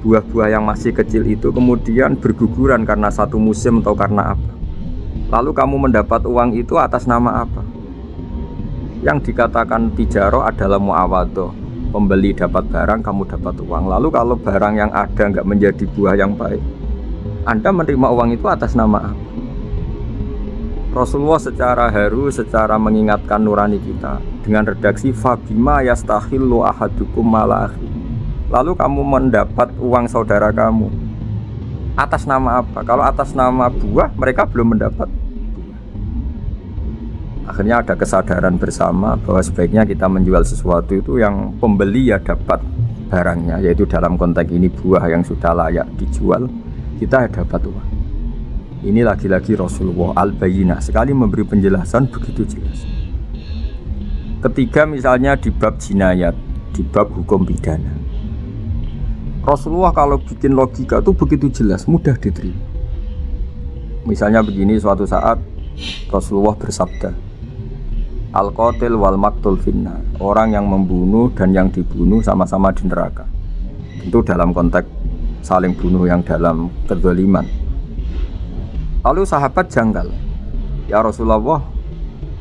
A: buah-buah yang masih kecil itu kemudian berguguran karena satu musim atau karena apa? Lalu kamu mendapat uang itu atas nama apa? Yang dikatakan tijaro adalah muawadhah. Pembeli dapat barang, kamu dapat uang. Lalu kalau barang yang ada nggak menjadi buah yang baik, Anda menerima uang itu atas nama apa? Rasulullah secara haru, secara mengingatkan nurani kita dengan redaksi fabima yastakhillu ahadukum mala akhi. Lalu kamu mendapat uang saudara kamu atas nama apa? Kalau atas nama buah, mereka belum mendapat buah. Akhirnya ada kesadaran bersama bahwa sebaiknya kita menjual sesuatu itu yang pembeli ya dapat barangnya, yaitu dalam konteks ini buah yang sudah layak dijual, kita dapat uang. Ini lagi-lagi Rasulullah al-bayyinah sekali memberi penjelasan begitu jelas. Ketiga misalnya di bab jinayat, di bab hukum pidana. Rasulullah kalau bikin logika itu begitu jelas, mudah diterima. Misalnya begini, suatu saat Rasulullah bersabda, Al-qatil wal maktul finnar, orang yang membunuh dan yang dibunuh sama-sama di neraka. Tentu dalam konteks saling bunuh yang dalam kezaliman. Lalu sahabat janggal, ya Rasulullah,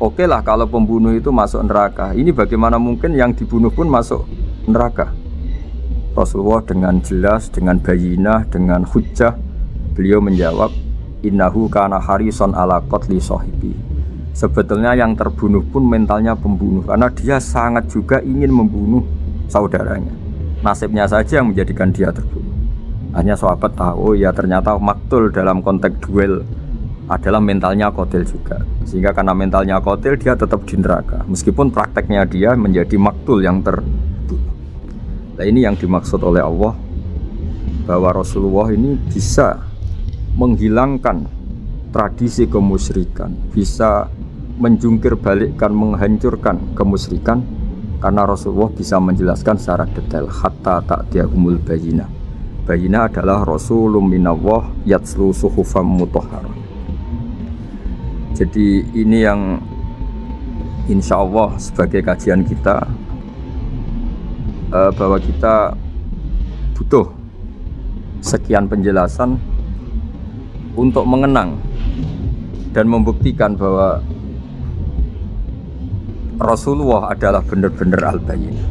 A: oke lah kalau pembunuh itu masuk neraka, ini bagaimana mungkin yang dibunuh pun masuk neraka? Rasulullah dengan jelas, dengan bayinah, dengan hujjah, beliau menjawab, innahu kana harison ala qatli sahibi. Sebetulnya yang terbunuh pun mentalnya pembunuh, karena dia sangat juga ingin membunuh saudaranya. Nasibnya saja yang menjadikan dia terbunuh. Hanya sahabat tahu, ya ternyata maktul dalam konteks duel adalah mentalnya qatil juga. Sehingga karena mentalnya qatil, dia tetap di neraka. Meskipun prakteknya dia menjadi maktul yang terbunuh. Nah ini yang dimaksud oleh Allah, bahwa Rasulullah ini bisa menghilangkan tradisi kemusyrikan, bisa menjungkir balikkan, menghancurkan kemusyrikan, karena Rasulullah bisa menjelaskan secara detail hatta ta'tiyahumul bayyinah. Bayyinah adalah Rasulun minallah yatslu suhufam mutahharah. Jadi ini yang insya Allah sebagai kajian kita, bahwa kita butuh sekian penjelasan untuk mengenang dan membuktikan bahwa Rasulullah adalah benar-benar al-bayyinah.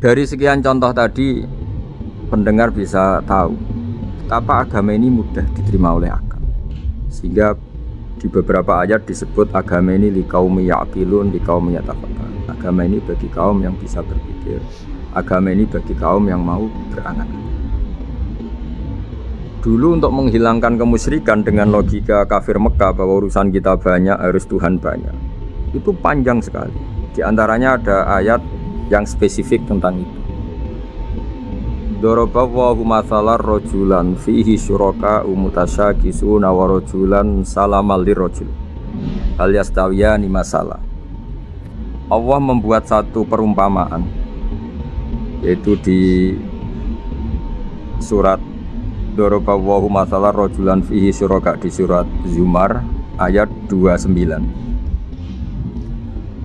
A: Dari sekian contoh tadi, pendengar bisa tahu betapa agama ini mudah diterima oleh akal. Sehingga di beberapa ayat disebut agama ini liqaumi ya'qilun, liqaumi yatafakkarun. Agama ini bagi kaum yang bisa berpikir. Agama ini bagi kaum yang mau berangan-angan. Dulu untuk menghilangkan kemusyrikan dengan logika kafir Mekah bahwa urusan kita banyak, harus Tuhan banyak, itu panjang sekali. Di antaranya ada ayat yang spesifik tentang itu. Daraballahu mathalan rajulan fihi syuraka mutasyakisuna wa rajulan salamal lirajul hal yastawiyani masalah. Allah membuat satu perumpamaan, yaitu di surat Daraballahu mathalan rajulan fihi syuraka, di surat Zumar ayat 29.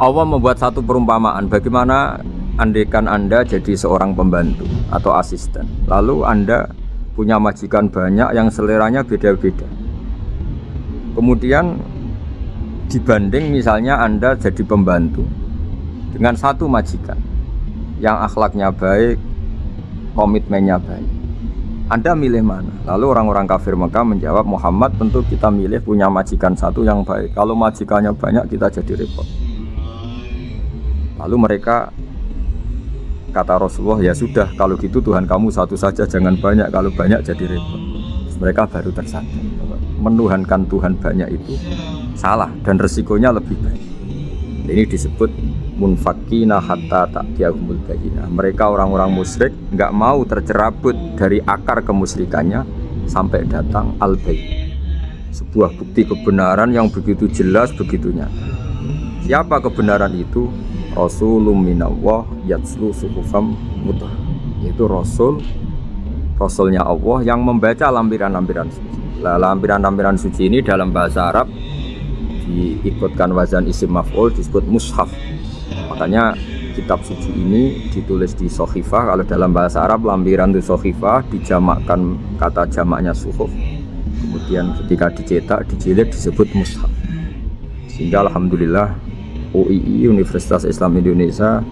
A: Allah membuat satu perumpamaan, bagaimana andaikan Anda jadi seorang pembantu atau asisten, lalu Anda punya majikan banyak yang seleranya beda-beda. Kemudian dibanding misalnya Anda jadi pembantu dengan satu majikan yang akhlaknya baik, komitmennya baik, Anda milih mana? Lalu orang-orang kafir Mekah menjawab, Muhammad, tentu kita milih punya majikan satu yang baik. Kalau majikannya banyak kita jadi repot. Lalu mereka kata Rasulullah, ya sudah, kalau gitu Tuhan kamu satu saja, jangan banyak, kalau banyak jadi repot. Terus mereka baru tersadar bahwa menuhankan Tuhan banyak itu salah dan resikonya lebih baik. Ini disebut munfakina hatta ta'tiyahumul bayyinah. Mereka orang-orang musyrik enggak mau tercerabut dari akar kemusyrikannya sampai datang al-bayyinah, sebuah bukti kebenaran yang begitu jelas, begitu nyata. Siapa kebenaran itu? Rasulun minallah yatslu suhufam mutahharah, yaitu Rasulnya Allah yang membaca lampiran-lampiran suci. Lampiran-lampiran suci ini dalam bahasa Arab diikutkan wazan isim maf'ul, disebut mushaf. Makanya kitab suci ini ditulis di sohifah. Kalau dalam bahasa Arab lampiran itu sohifah, dijamakkan kata jamaknya suhuf. Kemudian ketika dicetak, dijilid disebut mushaf. Sehingga alhamdulillah UII, Universitas Islam Indonesia,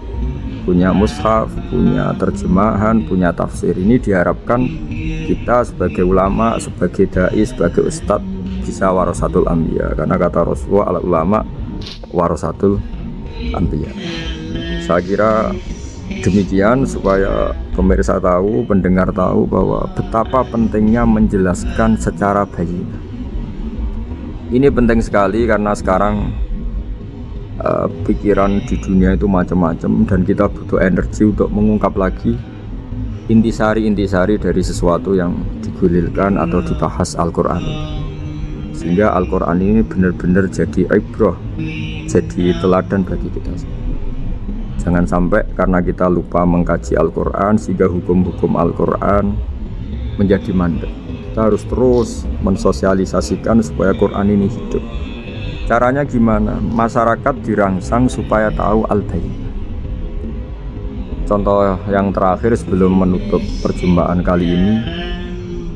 A: punya mushaf, punya terjemahan, punya tafsir. Ini diharapkan kita sebagai ulama, sebagai dai, sebagai ustadz bisa warasatul anbiya, karena kata Rasulullah, al ulama warasatul anbiya. Saya kira demikian supaya pemirsa tahu, pendengar tahu bahwa betapa pentingnya menjelaskan secara bayyinah. Ini penting sekali karena sekarang pikiran di dunia itu macam-macam dan kita butuh energi untuk mengungkap lagi intisari-intisari dari sesuatu yang digulirkan atau dibahas Al-Quran, sehingga Al-Quran ini benar-benar jadi ibrah, jadi teladan bagi kita semua. Jangan sampai karena kita lupa mengkaji Al-Quran sehingga hukum-hukum Al-Quran menjadi mandek. Kita harus terus mensosialisasikan supaya Quran ini hidup. Caranya gimana? Masyarakat dirangsang supaya tahu Al-Bayyinah. Contoh yang terakhir sebelum menutup perjumpaan kali ini,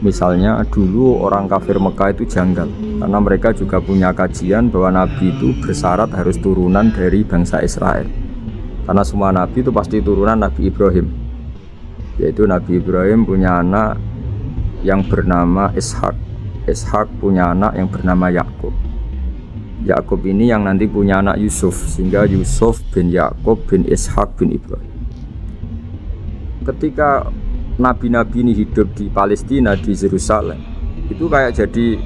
A: misalnya dulu orang kafir Mekah itu janggal karena mereka juga punya kajian bahwa Nabi itu bersyarat harus turunan dari bangsa Israel, karena semua Nabi itu pasti turunan Nabi Ibrahim, yaitu Nabi Ibrahim punya anak yang bernama Ishak, Ishak punya anak yang bernama Yakub, Yakub ini yang nanti punya anak Yusuf, sehingga Yusuf bin Yakub bin Ishak bin Ibrahim. Ketika nabi-nabi ini hidup di Palestina, di Yerusalem, itu kayak jadi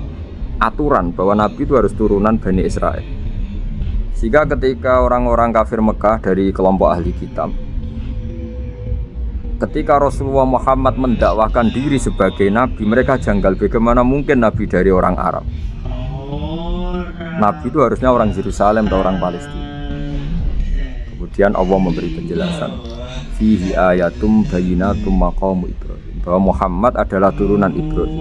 A: aturan bahwa nabi itu harus turunan Bani Israel. Sehingga ketika orang-orang kafir Mekah dari kelompok ahli kitab, ketika Rasulullah Muhammad mendakwahkan diri sebagai nabi, mereka janggal, bagaimana mungkin nabi dari orang Arab? Nabi itu harusnya orang Yerusalem atau orang Palestina. Kemudian Allah memberi penjelasan, fihi ayatum bayyinatum maqamu Ibrahim, bahwa Muhammad adalah turunan Ibrahim.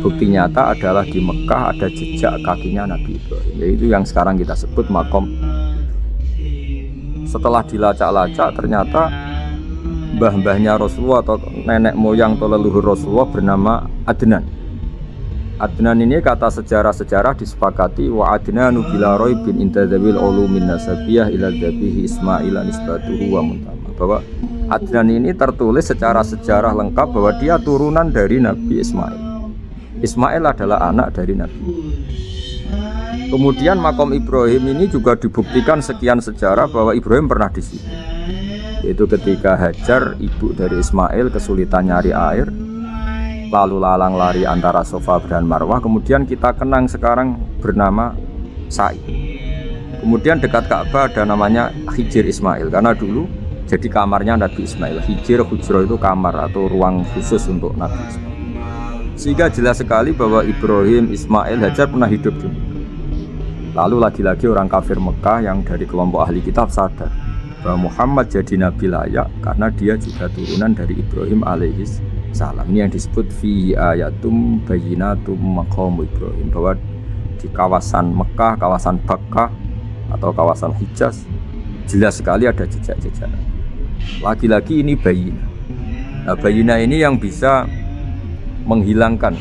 A: Bukti nyata adalah di Mekah ada jejak kakinya Nabi Ibrahim, yaitu yang sekarang kita sebut maqam. Setelah dilacak-lacak ternyata mbah-mbahnya Rasulullah atau nenek moyang atau leluhur Rasulullah bernama Adnan. Adnan ini kata sejarah-sejarah disepakati wa Adnanu bila raibin intadzawil ulumin nasabiyah ila dzabihi Ismail nisbatuhu wa muntama, bahwa Adnan ini tertulis secara sejarah lengkap bahwa dia turunan dari Nabi Ismail. Ismail adalah anak dari Nabi. Kemudian makom Ibrahim ini juga dibuktikan sekian sejarah bahwa Ibrahim pernah di situ. Yaitu ketika Hajar, ibu dari Ismail, kesulitan nyari air, lalu lalang lari antara Safa dan Marwah. Kemudian kita kenang sekarang bernama Sa'i. Kemudian dekat Ka'bah ada namanya Hijir Ismail, karena dulu jadi kamarnya Nabi Ismail. Hijir, Hujro itu kamar atau ruang khusus untuk Nabi Ismail. Sehingga jelas sekali bahwa Ibrahim, Ismail, Hajar pernah hidup di Mekah. Lalu lagi-lagi orang kafir Mekah yang dari kelompok ahli kitab sadar bahwa Muhammad jadi nabi layak karena dia juga turunan dari Ibrahim alaihis salam. Ini yang disebut fi ayatum bayyinatum maqamu Ibrahim, bahwa di kawasan Mekah, kawasan Bakkah atau kawasan Hijaz jelas sekali ada jejak-jejak. Lagi-lagi ini bayyinah. Nah, bayyinah ini yang bisa menghilangkan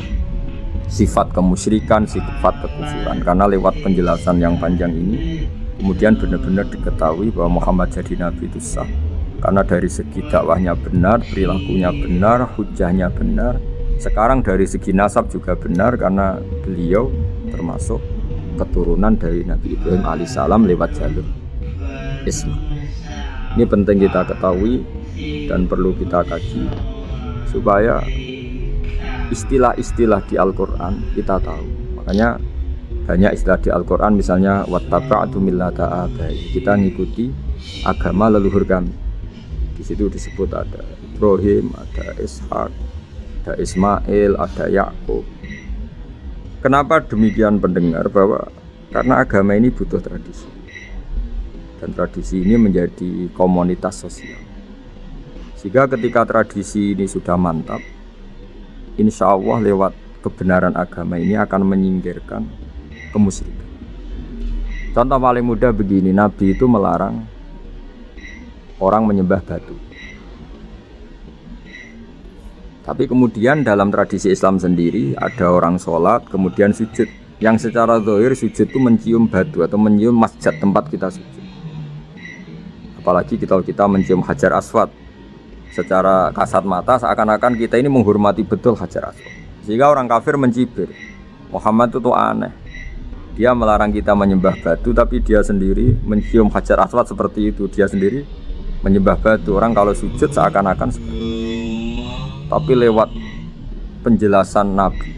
A: sifat kemusyrikan, sifat kekufuran, karena lewat penjelasan yang panjang ini kemudian benar-benar diketahui bahwa Muhammad jadi nabi itu sah. Karena dari segi dakwahnya benar, perilakunya benar, hujahnya benar. Sekarang dari segi nasab juga benar karena beliau termasuk keturunan dari Nabi Ibrahim alaihissalam lewat jalur Ismail. Ini penting kita ketahui dan perlu kita kaji supaya istilah-istilah di Al-Quran kita tahu. Makanya banyak istilah di Al-Quran, misalnya wattaba'tu millata abai, kita ngikuti agama leluhur kami. Di situ disebut ada Ibrahim, ada Ishak, ada Ismail, ada Yakub. Kenapa demikian pendengar? Bahwa karena agama ini butuh tradisi, dan tradisi ini menjadi komunitas sosial. Sehingga ketika tradisi ini sudah mantap, insya Allah lewat kebenaran agama ini akan menyingkirkan kemusyrikan. Contoh paling mudah begini, Nabi itu melarang orang menyembah batu. Tapi kemudian dalam tradisi Islam sendiri ada orang sholat kemudian sujud, yang secara zahir sujud itu mencium batu atau mencium masjid tempat kita sujud. Apalagi kita mencium Hajar Aswad, secara kasat mata seakan-akan kita ini menghormati betul Hajar Aswad. Sehingga orang kafir mencibir, Muhammad itu aneh, dia melarang kita menyembah batu tapi dia sendiri mencium Hajar Aswad seperti itu, dia sendiri menyembah batu. Orang kalau sujud seakan-akan seperti itu. Tapi lewat penjelasan Nabi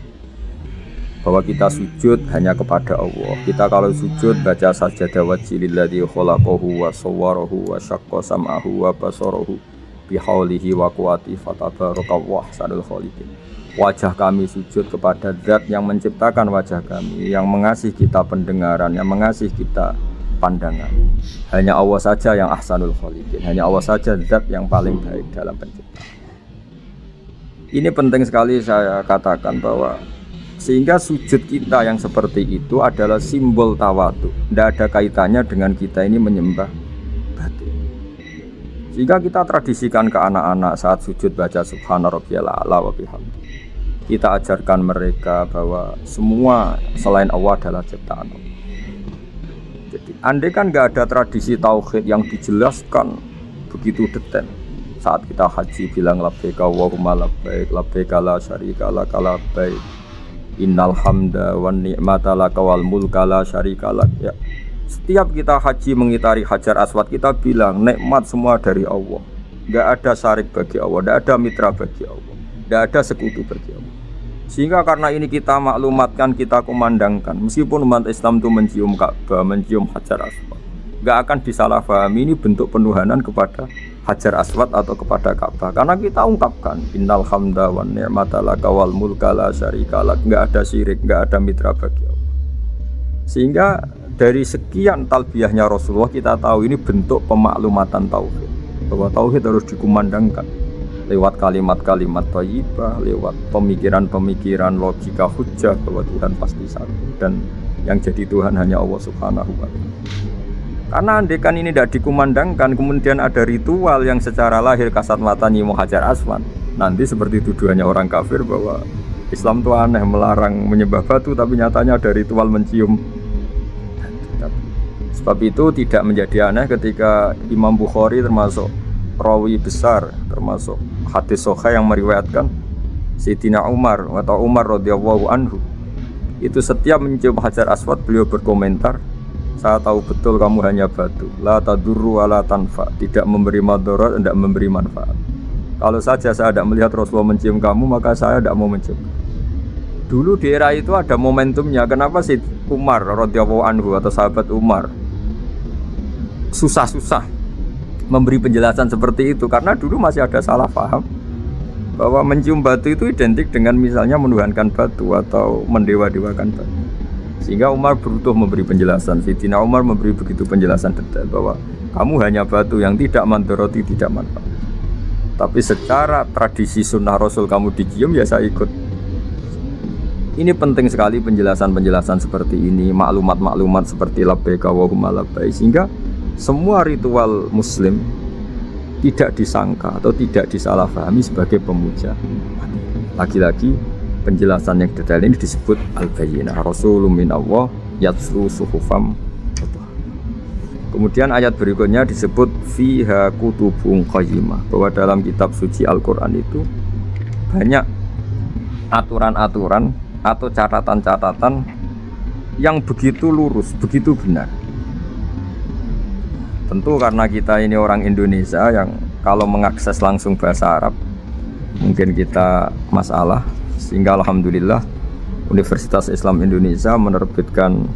A: bahwa kita sujud hanya kepada Allah. Kita kalau sujud baca sajadah wajhililladzi khalaqahu wa sawwarahu wa syaqqa sam'ahu wa basarahu bihaulihi wa quwwati fatabarakallahu ahsanul khaliqin. Wajah kami sujud kepada zat yang menciptakan wajah kami, yang mengasihi kita pendengaran, yang mengasihi kita pandangan. Hanya Allah saja yang ahsanul khaliqin, hanya Allah saja zat yang paling baik dalam penciptaan. Ini penting sekali saya katakan bahwa sehingga sujud kita yang seperti itu adalah simbol tawadhu. Tidak ada kaitannya dengan kita ini menyembah batu. Sehingga kita tradisikan ke anak-anak saat sujud baca subhana rabbiyal a'la wa bihamdi. Kita ajarkan mereka bahwa semua selain Allah adalah ciptaan Allah. Jadi andai kan nggak ada tradisi tauhid yang dijelaskan begitu detail. Saat kita haji bilang labbaik Allahumma labbaik, labbaik la syarika lak labbaik, innal hamda wan ni'mata laka wal mulka la syarika lak. Ya. Setiap kita haji mengitari Hajar Aswad kita bilang nikmat semua dari Allah. Enggak ada syarik bagi Allah, enggak ada mitra bagi Allah, enggak ada sekutu bagi Allah. Sehingga karena ini kita maklumatkan, kita kumandangkan, meskipun umat Islam itu mencium Ka'bah, mencium Hajar Aswad, enggak akan disalahpahami ini bentuk penuhanan kepada Hajar Aswad atau kepada Ka'bah, karena kita ungkapkan innal hamda wan ni'mata laka wal mulka la syarika lak, enggak ada syirik, enggak ada mitra bagi Allah. Sehingga dari sekian talbiyahnya Rasulullah kita tahu ini bentuk pemaklumatan tauhid, bahwa tauhid harus dikumandangkan lewat kalimat-kalimat thayyibah, lewat pemikiran-pemikiran logika hujjah bahwa Tuhan pasti satu dan yang jadi Tuhan hanya Allah Subhanahu wa ta'ala. Karena andekan ini tidak dikumandangkan, kemudian ada ritual yang secara lahir kasat mata nyium Hajar Aswad, nanti seperti tuduhannya orang kafir bahwa Islam itu aneh, melarang menyembah batu, tapi nyatanya ada ritual mencium. Sebab itu tidak menjadi aneh ketika Imam Bukhari termasuk rawi besar, termasuk hadis sahih yang meriwayatkan Sayyidina Umar atau Umar radhiyallahu anhu, itu setiap mencium Hajar Aswad beliau berkomentar, saya tahu betul kamu hanya batu, la tadurru wa la tanfa, tidak memberi madarat, tidak memberi manfaat. Kalau saja saya tidak melihat Rasulullah mencium kamu, maka saya tidak mau mencium. Dulu di era itu ada momentumnya. Kenapa sih Umar radhiyallahu anhu atau sahabat Umar susah-susah memberi penjelasan seperti itu? Karena dulu masih ada salah paham bahwa mencium batu itu identik dengan misalnya menuhankan batu atau mendewa-dewakan batu. Sehingga Umar berutuh memberi penjelasan. Sayyidina Umar memberi begitu penjelasan detail bahwa kamu hanya batu yang tidak mandoroti, tidak manfaat. Tapi secara tradisi sunnah Rasul kamu dicium, ya saya ikut. Ini penting sekali penjelasan-penjelasan seperti ini, maklumat-maklumat seperti labbaik Allahumma labbaik, sehingga semua ritual Muslim tidak disangka atau tidak disalahpahami sebagai pemuja. Lagi-lagi penjelasan yang detail ini disebut al-bayyinah, rasulun minallah yatlu suhufam. Kemudian ayat berikutnya disebut fiha kutubun qayyimah, bahwa dalam kitab suci Al-Quran itu banyak aturan-aturan atau catatan-catatan yang begitu lurus, begitu benar. Tentu karena kita ini orang Indonesia yang kalau mengakses langsung bahasa Arab mungkin kita masalah, sehingga alhamdulillah Universitas Islam Indonesia menerbitkan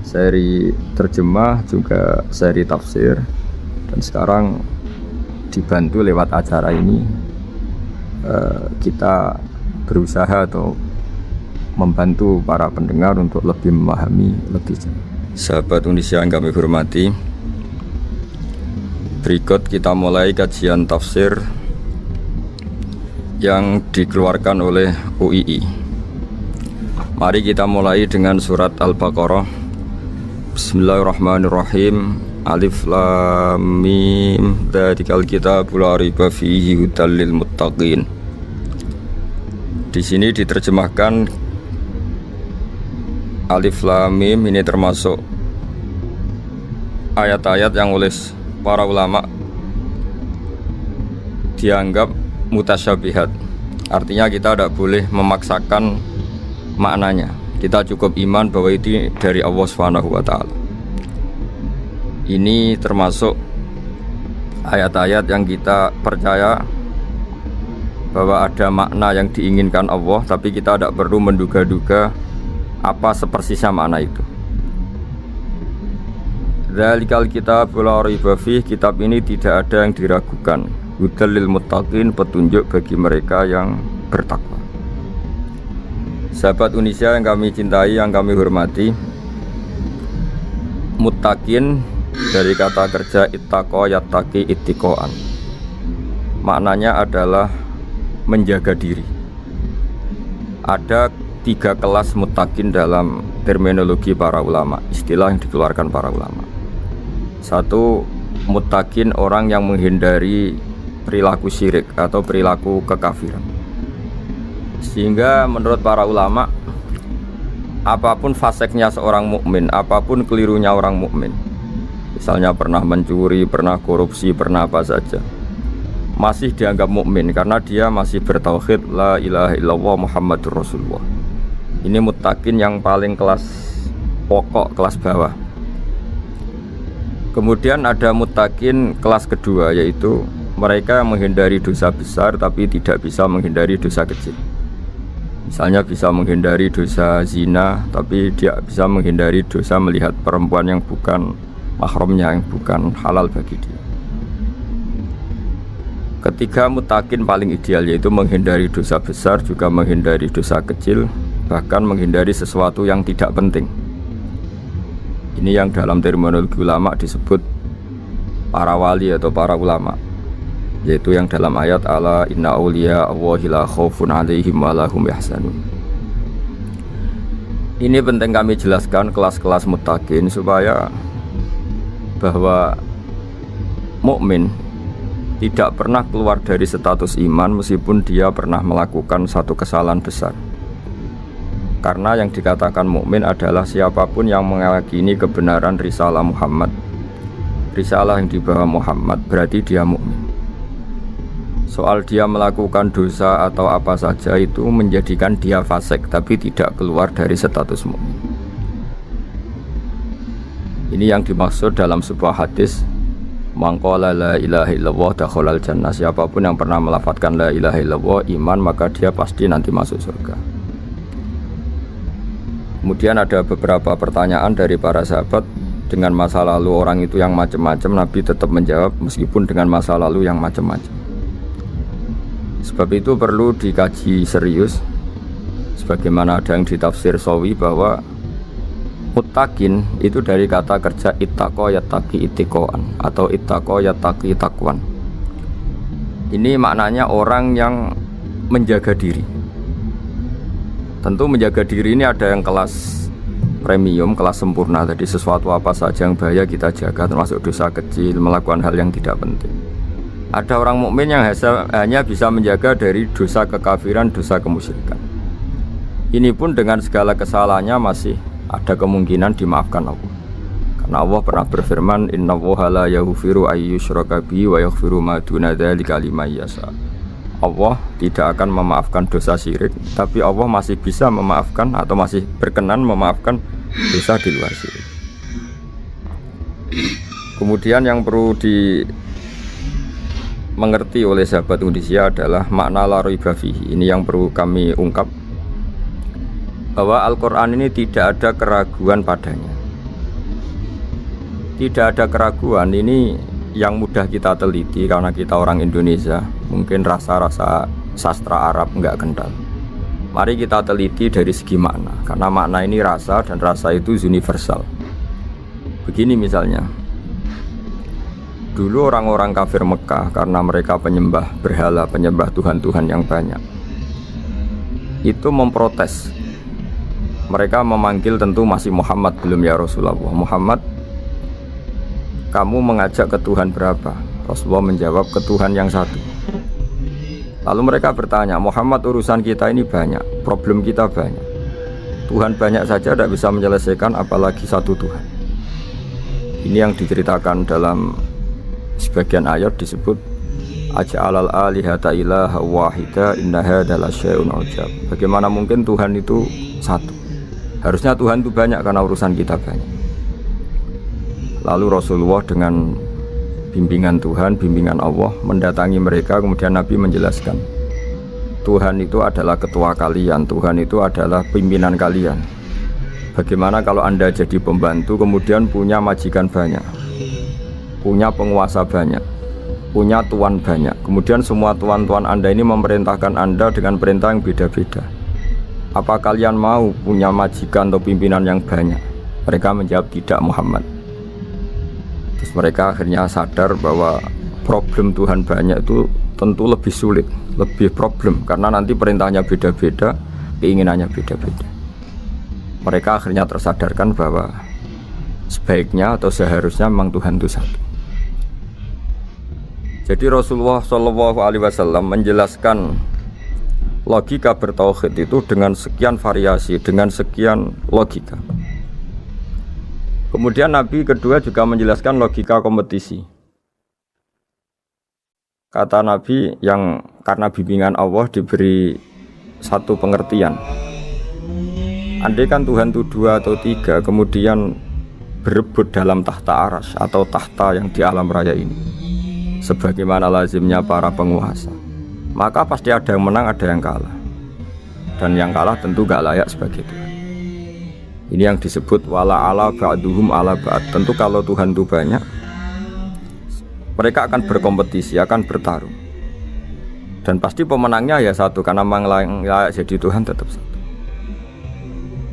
A: seri terjemah juga seri tafsir, dan sekarang dibantu lewat acara ini kita berusaha atau membantu para pendengar untuk lebih memahami lebih jauh. Sahabat Indonesia yang kami hormati, berikut kita mulai kajian tafsir yang dikeluarkan oleh UII. Mari kita mulai dengan surat Al-Baqarah. Bismillahirrahmanirrahim. Alif Lam Mim. Dzalikal kitabul la raiba fihi hudal lil muttaqin. Di sini diterjemahkan Alif Lam Mim, ini termasuk ayat-ayat yang oleh para ulama dianggap mutasyabihat. Artinya kita tidak boleh memaksakan maknanya. Kita cukup iman bahwa itu dari Allah Subhanahu wa ta'ala. Ini termasuk ayat-ayat yang kita percaya bahwa ada makna yang diinginkan Allah, tapi kita tidak perlu menduga-duga Apa sepersisnya makna itu? Dzalikal kitab la raiba fih, kitab ini tidak ada yang diragukan. Hudal lil muttaqin, petunjuk bagi mereka yang bertakwa. Sahabat Unisia yang kami cintai, yang kami hormati, muttaqin dari kata kerja ittaqa yattaqi ittiqaan. Maknanya adalah menjaga diri. Ada 3 kelas muttaqin dalam terminologi para ulama, istilah yang dikeluarkan para ulama. 1, muttaqin orang yang menghindari perilaku syirik atau perilaku kekafiran. Sehingga menurut para ulama, apapun faseknya seorang mukmin, apapun kelirunya orang mukmin, misalnya pernah mencuri, pernah korupsi, pernah apa saja, masih dianggap mukmin karena dia masih bertauhid la ilaha illallah Muhammadur Rasulullah. Ini muttaqin yang paling kelas pokok, kelas bawah. Kemudian ada muttaqin kelas kedua, yaitu mereka yang menghindari dosa besar tapi tidak bisa menghindari dosa kecil. Misalnya bisa menghindari dosa zina tapi dia bisa menghindari dosa melihat perempuan yang bukan mahramnya, yang bukan halal bagi dia. Ketiga muttaqin paling ideal yaitu menghindari dosa besar, juga menghindari dosa kecil, bahkan menghindari sesuatu yang tidak penting. Ini yang dalam terminologi ulama disebut para wali atau para ulama, yaitu yang dalam ayat ala inna awliya Allahi la khaufun alaihim wa lahum yahzanun. Ini penting kami jelaskan kelas-kelas muttaqin supaya bahwa mukmin tidak pernah keluar dari status iman meskipun dia pernah melakukan satu kesalahan besar. Karena yang dikatakan mukmin adalah siapapun yang meyakini kebenaran risalah Muhammad, risalah yang dibawa Muhammad, berarti dia mukmin. Soal dia melakukan dosa atau apa saja itu menjadikan dia fasik, tapi tidak keluar dari status mukmin. Ini yang dimaksud dalam sebuah hadis, man qala la ilaha illallah dakhalal jannah. Siapapun yang pernah melafadzkan la ilaha illallah iman, maka dia pasti nanti masuk surga. Kemudian ada beberapa pertanyaan dari para sahabat dengan masa lalu orang itu yang macam-macam. Nabi tetap menjawab meskipun dengan masa lalu yang macam-macam. Sebab itu perlu dikaji serius, sebagaimana ada yang ditafsir Sawi bahwa muttaqin itu dari kata kerja ittaqa yattaqi ittiqaan atau ittaqa yattaqi taqwan. Ini maknanya orang yang menjaga diri. Tentu menjaga diri ini ada yang kelas premium, kelas sempurna. Jadi sesuatu apa saja yang bahaya kita jaga, termasuk dosa kecil, melakukan hal yang tidak penting. Ada orang mukmin yang hanya bisa menjaga dari dosa kekafiran, dosa kemusyrikan. Ini pun dengan segala kesalahannya masih ada kemungkinan dimaafkan Allah. Karena Allah pernah berfirman, innallaha la yaghfiru ayyushraka bihi wa yaghfiru ma duna dzalika liman yasha. Allah tidak akan memaafkan dosa syirik, tapi Allah masih bisa memaafkan atau masih berkenan memaafkan dosa di luar syirik. Kemudian yang perlu dimengerti oleh sahabat Unisia adalah makna la raiba fihi. Ini yang perlu kami ungkap, bahwa Al-Quran ini tidak ada keraguan padanya. Tidak ada keraguan ini yang mudah kita teliti karena kita orang Indonesia, mungkin rasa-rasa sastra Arab enggak kental. Mari kita teliti dari segi makna, karena makna ini rasa dan rasa itu universal. Begini misalnya, dulu orang-orang kafir Mekah karena mereka penyembah berhala, penyembah Tuhan-Tuhan yang banyak, itu memprotes. Mereka memanggil tentu masih Muhammad, belum ya Rasulullah. Muhammad, kamu mengajak ke Tuhan berapa? Rasulullah menjawab, ke Tuhan yang satu. Lalu mereka bertanya, Muhammad, urusan kita ini banyak, problem kita banyak, Tuhan banyak saja tidak bisa menyelesaikan, apalagi satu Tuhan. Ini yang diceritakan dalam sebagian ayat disebut aj'alal alihata ilaha wahida inna hadza lasyai'un 'ujab. Bagaimana mungkin Tuhan itu satu? Harusnya Tuhan itu banyak karena urusan kita banyak. Lalu Rasulullah dengan bimbingan Tuhan, bimbingan Allah mendatangi mereka, kemudian Nabi menjelaskan, Tuhan itu adalah ketua kalian, Tuhan itu adalah pimpinan kalian. Bagaimana kalau Anda jadi pembantu kemudian punya majikan banyak, punya penguasa banyak, punya tuan banyak, kemudian semua tuan-tuan Anda ini memerintahkan Anda dengan perintah yang beda-beda. Apa kalian mau punya majikan atau pimpinan yang banyak? Mereka menjawab tidak, Muhammad. Terus mereka akhirnya sadar bahwa problem Tuhan banyak itu tentu lebih sulit, lebih problem, karena nanti perintahnya beda-beda, keinginannya beda-beda. Mereka akhirnya tersadarkan bahwa sebaiknya atau seharusnya memang Tuhan itu satu. Jadi Rasulullah SAW menjelaskan logika bertauhid itu dengan sekian variasi, dengan sekian logika. Kemudian Nabi kedua juga menjelaskan logika kompetisi. Kata Nabi yang karena bimbingan Allah diberi satu pengertian. Andai kan Tuhan itu 2 atau 3 kemudian berebut dalam tahta aras atau tahta yang di alam raya ini, sebagaimana lazimnya para penguasa, maka pasti ada yang menang, ada yang kalah. Dan yang kalah tentu gak layak sebagai Tuhan. Ini yang disebut wala ala ba'duhum ala ba'd. Tentu kalau Tuhan itu banyak, mereka akan berkompetisi, akan bertarung. Dan pasti pemenangnya ya satu, karena memang layak jadi Tuhan tetap satu.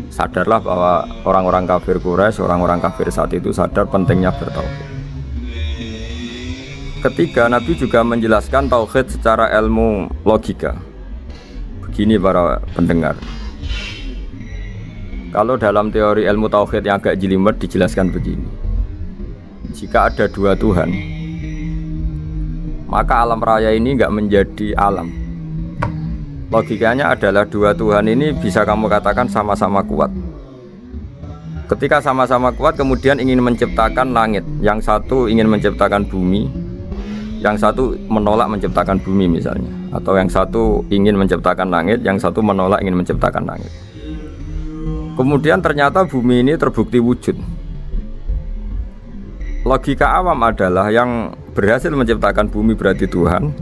A: Sadarlah bahwa orang-orang kafir Quraisy, orang-orang kafir saat itu sadar pentingnya bertauhid. Ketiga, Nabi juga menjelaskan tauhid secara ilmu logika. Begini para pendengar, kalau dalam teori ilmu tauhid yang agak jelimet dijelaskan begini. Jika ada 2 Tuhan, maka alam raya ini enggak menjadi alam. Logikanya adalah 2 Tuhan ini bisa kamu katakan sama-sama kuat. Ketika sama-sama kuat kemudian ingin menciptakan langit, yang satu ingin menciptakan bumi, yang satu menolak menciptakan bumi misalnya, atau yang satu ingin menciptakan langit, yang satu menolak ingin menciptakan langit. Kemudian ternyata bumi ini terbukti wujud. Logika awam adalah yang berhasil menciptakan bumi berarti Tuhan,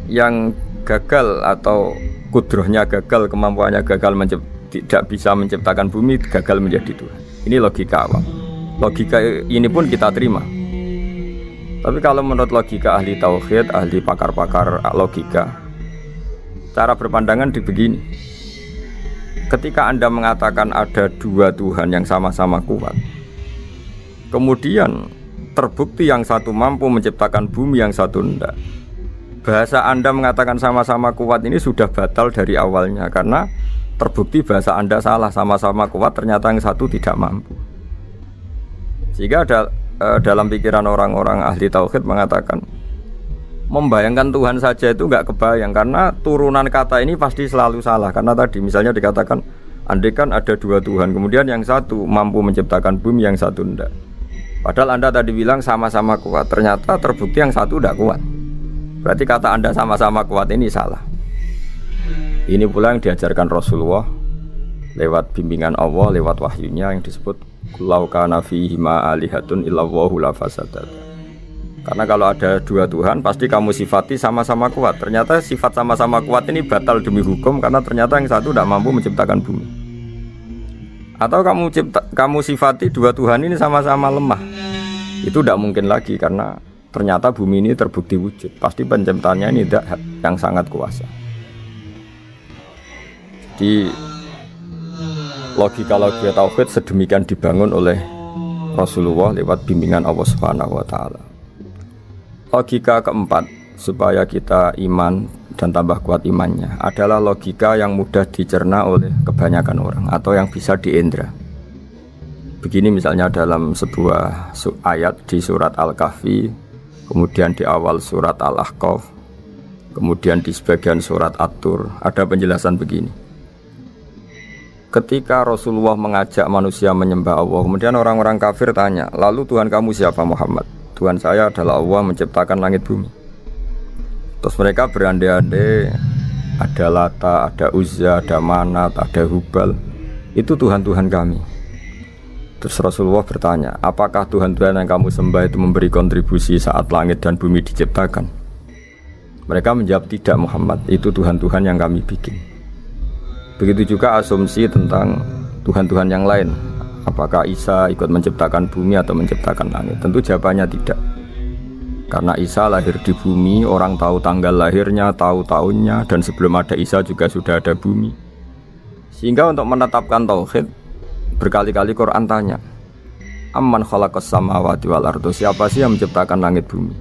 A: yang gagal atau kudrohnya gagal, kemampuannya gagal tidak bisa menciptakan bumi, gagal menjadi Tuhan. Ini logika awam. Logika ini pun kita terima. Tapi kalau menurut logika ahli tauhid, ahli pakar-pakar logika, cara berpandangan begini. Ketika Anda mengatakan ada 2 Tuhan yang sama-sama kuat, kemudian terbukti yang satu mampu menciptakan bumi, yang satu tidak, bahasa Anda mengatakan sama-sama kuat ini sudah batal dari awalnya, karena terbukti bahasa Anda salah, sama-sama kuat ternyata yang satu tidak mampu. Sehingga dalam pikiran orang-orang ahli tauhid mengatakan membayangkan Tuhan saja itu nggak kebayang, karena turunan kata ini pasti selalu salah. Karena tadi misalnya dikatakan andai kan ada 2 Tuhan, kemudian yang satu mampu menciptakan bumi, yang satu tidak. Padahal Anda tadi bilang sama-sama kuat, ternyata terbukti yang satu tidak kuat. Berarti kata Anda sama-sama kuat ini salah. Ini pula yang diajarkan Rasulullah lewat bimbingan Allah, lewat wahyunya yang disebut Lau kana fihi ma alihatun illallahu la fasadat. Karena kalau ada 2 Tuhan pasti kamu sifati sama-sama kuat. Ternyata sifat sama-sama kuat ini batal demi hukum, karena ternyata yang satu tidak mampu menciptakan bumi. Atau kamu sifati 2 Tuhan ini sama-sama lemah. Itu tidak mungkin lagi, karena ternyata bumi ini terbukti wujud. Pasti penciptanya ini tidak yang sangat kuasa. Jadi logika-logika tauhid sedemikian dibangun oleh Rasulullah lewat bimbingan Allah Subhanahu wa taala. Logika keempat supaya kita iman dan tambah kuat imannya adalah logika yang mudah dicerna oleh kebanyakan orang atau yang bisa diindra. Begini misalnya dalam sebuah ayat di surat Al-Kahfi, kemudian di awal surat Al-Ahqaf, kemudian di sebagian surat At-Tur ada penjelasan begini. Ketika Rasulullah mengajak manusia menyembah Allah, kemudian orang-orang kafir tanya, lalu Tuhan kamu siapa Muhammad? Tuhan saya adalah Allah menciptakan langit bumi. Terus mereka berandai-andai, ada Lata, ada Uzza, ada Manat, ada Hubal. Itu Tuhan-Tuhan kami. Terus Rasulullah bertanya, apakah Tuhan-Tuhan yang kamu sembah itu memberi kontribusi saat langit dan bumi diciptakan? Mereka menjawab, tidak Muhammad, itu Tuhan-Tuhan yang kami bikin. Begitu juga asumsi tentang Tuhan-Tuhan yang lain. Apakah Isa ikut menciptakan bumi atau menciptakan langit? Tentu jawabannya tidak. Karena Isa lahir di bumi, orang tahu tanggal lahirnya, tahu tahunnya, dan sebelum ada Isa juga sudah ada bumi. Sehingga untuk menetapkan tauhid, berkali-kali Quran tanya, Amman khalaqas samawati wal ardo, siapa sih yang menciptakan langit bumi?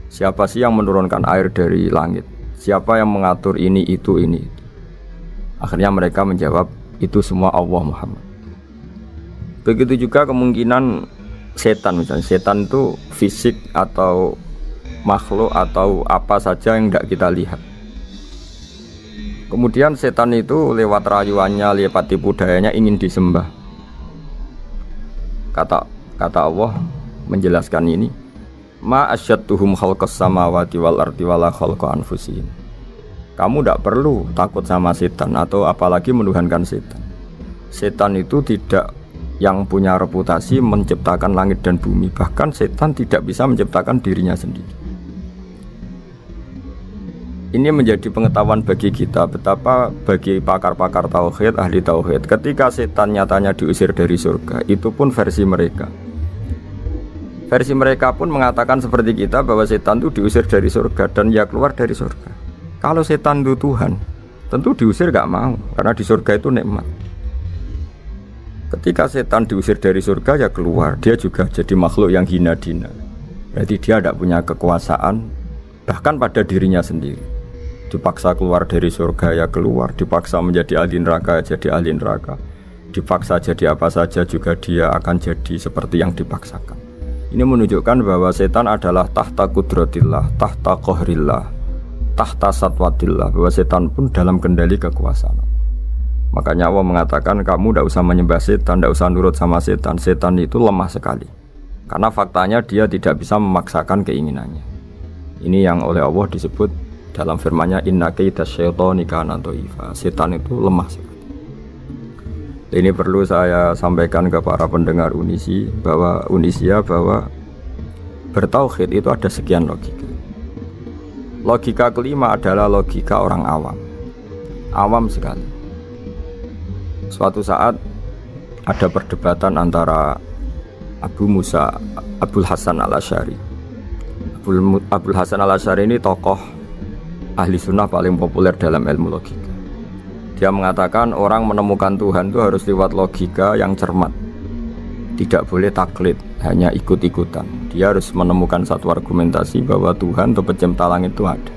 A: Siapa sih yang menurunkan air dari langit? Siapa yang mengatur ini, itu, ini, itu? Akhirnya mereka menjawab, itu semua Allah Muhammad. Begitu juga kemungkinan setan, misalnya setan itu fisik atau makhluk atau apa saja yang tidak kita lihat. Kemudian setan itu lewat rayuannya, lewat tipu dayanya ingin disembah. Kata Allah menjelaskan ini, ma asyadduhum khalqas samawati wal ardi wala khalqa anfusihim. Kamu tidak perlu takut sama setan atau apalagi menuhankan setan. Setan itu tidak yang punya reputasi menciptakan langit dan bumi. Bahkan setan tidak bisa menciptakan dirinya sendiri. Ini menjadi pengetahuan bagi kita, betapa bagi pakar-pakar tauhid, ahli tauhid, ketika setan nyatanya diusir dari surga, itu pun versi mereka. Versi mereka pun mengatakan seperti kita bahwa setan itu diusir dari surga dan ya keluar dari surga. Kalau setan itu Tuhan, tentu diusir gak mau, karena di surga itu nikmat. Ketika setan diusir dari surga ya keluar, dia juga jadi makhluk yang hina dina. Berarti dia tidak punya kekuasaan, bahkan pada dirinya sendiri. Dipaksa keluar dari surga ya keluar, dipaksa menjadi ahli neraka jadi ahli neraka, dipaksa jadi apa saja juga dia akan jadi seperti yang dipaksakan. Ini menunjukkan bahwa setan adalah tahta kudratillah, tahta qahrillah, tahta satwatillah, bahwa setan pun dalam kendali kekuasaan. Makanya Allah mengatakan kamu tidak usah menyembah setan, tidak usah nurut sama setan. Setan itu lemah sekali, karena faktanya dia tidak bisa memaksakan keinginannya. Ini yang oleh Allah disebut dalam firman-Nya inna kaida syaitani kana dhaifa. Setan itu lemah sekali. Ini perlu saya sampaikan ke para pendengar Unisia bahwa bertauhid itu ada sekian logika. Logika kelima adalah logika orang awam. Awam sekali. Suatu saat ada perdebatan antara Abul Hasan al-Asy'ari. Abul Hasan al-Asy'ari ini tokoh ahli sunnah paling populer dalam ilmu logika. Dia mengatakan orang menemukan Tuhan itu harus lewat logika yang cermat, tidak boleh taklid, hanya ikut-ikutan. Dia harus menemukan satu argumentasi bahwa Tuhan atau pencipta langit itu ada.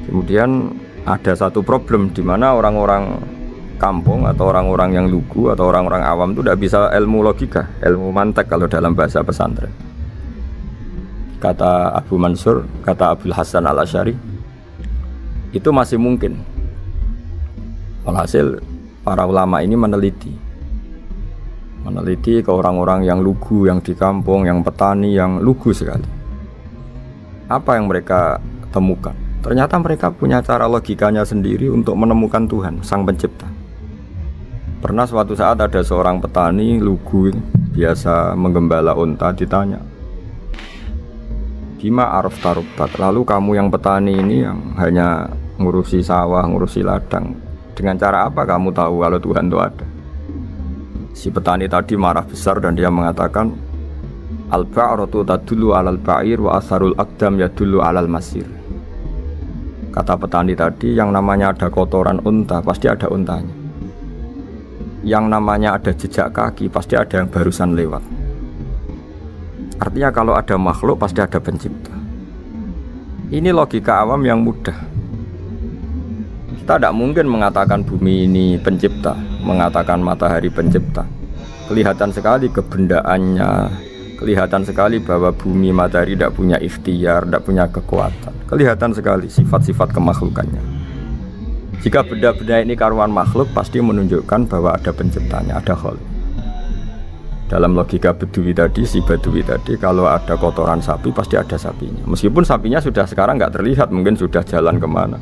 A: Kemudian ada satu problem di mana orang-orang kampung atau orang-orang yang lugu atau orang-orang awam itu tidak bisa ilmu logika, ilmu mantek kalau dalam bahasa pesantren. Kata Abu Mansur, kata Abul Hasan al-Asy'ari, itu masih mungkin. Alhasil para ulama ini meneliti ke orang-orang yang lugu, yang di kampung, yang petani, yang lugu sekali. Apa yang mereka temukan? Ternyata mereka punya cara logikanya sendiri untuk menemukan Tuhan, Sang Pencipta. Pernah suatu saat ada seorang petani lugu, biasa menggembala unta, ditanya, Bima araf tarubat, lalu kamu yang petani ini yang hanya ngurusi sawah, ngurusi ladang, dengan cara apa kamu tahu kalau Tuhan itu ada? Si petani tadi marah besar dan dia mengatakan, Al-ba'ratu tadullu alal ba'ir wa asharul aqdam yadullu alal masir. Kata petani tadi, yang namanya ada kotoran unta, pasti ada untanya. Yang namanya ada jejak kaki, pasti ada yang barusan lewat. Artinya kalau ada makhluk pasti ada pencipta. Ini logika awam yang mudah. Kita tidak mungkin mengatakan bumi ini pencipta, mengatakan matahari pencipta. Kelihatan sekali kebendaannya, kelihatan sekali bahwa bumi matahari tidak punya ikhtiar, tidak punya kekuatan. Kelihatan sekali sifat-sifat kemakhlukannya. Jika benda-benda ini karuan makhluk, pasti menunjukkan bahwa ada penciptanya, ada khalik. Dalam logika Bedui tadi, si Bedui tadi, kalau ada kotoran sapi pasti ada sapinya. Meskipun sapinya sudah sekarang nggak terlihat, mungkin sudah jalan kemana.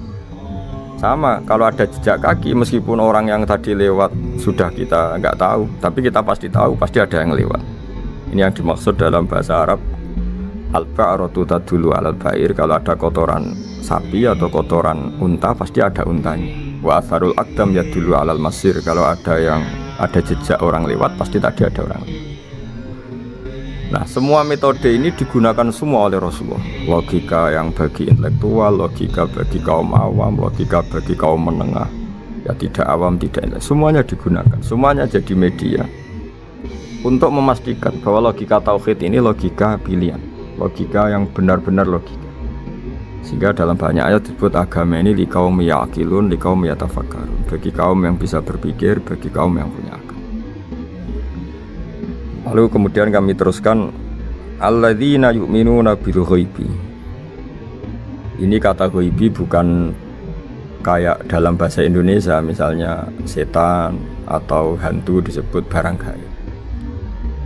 A: Sama, kalau ada jejak kaki, meskipun orang yang tadi lewat sudah kita nggak tahu, tapi kita pasti tahu, pasti ada yang lewat. Ini yang dimaksud dalam bahasa Arab, al-ba'ratu tadullu alal ba'ir. Kalau ada kotoran sapi atau kotoran unta, pasti ada untanya. Wa atharul aqdam yadullu alal masir. Kalau ada jejak orang lewat pasti tadi ada orang lewat. Nah, semua metode ini digunakan semua oleh Rasulullah. Logika yang bagi intelektual, logika bagi kaum awam, logika bagi kaum menengah. Ya tidak awam, tidak intelektual. Semuanya digunakan, semuanya jadi media untuk memastikan bahwa logika tauhid ini logika pilihan, logika yang benar-benar logika. Sehingga dalam banyak ayat disebut agama ini li kaum yaqilun, li kaum yatafakkarun. Bagi kaum yang bisa berpikir, bagi kaum yang punya akal. Lalu kemudian kami teruskan alladzina yu'minuna bil ghaibi. Ini kata ghaibi bukan kayak dalam bahasa Indonesia misalnya setan atau hantu disebut barang gaib.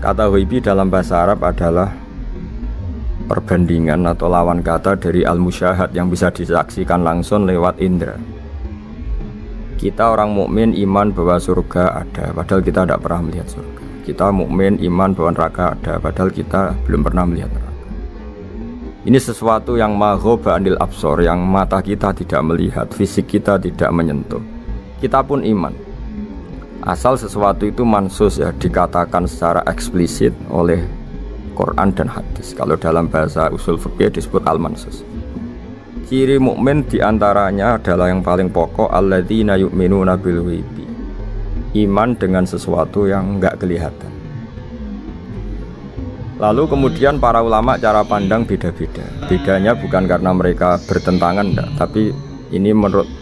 A: Kata ghaibi dalam bahasa Arab adalah perbandingan atau lawan kata dari al-musyahad yang bisa disaksikan langsung lewat indera. Kita orang mukmin iman bahwa surga ada, padahal kita tidak pernah melihat surga. Kita mukmin iman bahwa neraka ada, padahal kita belum pernah melihat neraka. Ini sesuatu yang maghoba anil absor, yang mata kita tidak melihat, fisik kita tidak menyentuh. Kita pun iman. Asal sesuatu itu mansus, ya, dikatakan secara eksplisit oleh Quran dan hadis. Kalau dalam bahasa usul fikih disebut al-mansus. Ciri mukmin diantaranya adalah yang paling pokok alladzina yu'minuna bil ghaibi. Iman dengan sesuatu yang enggak kelihatan. Lalu kemudian para ulama cara pandang beda-beda. Bedanya bukan karena mereka bertentangan enggak, tapi ini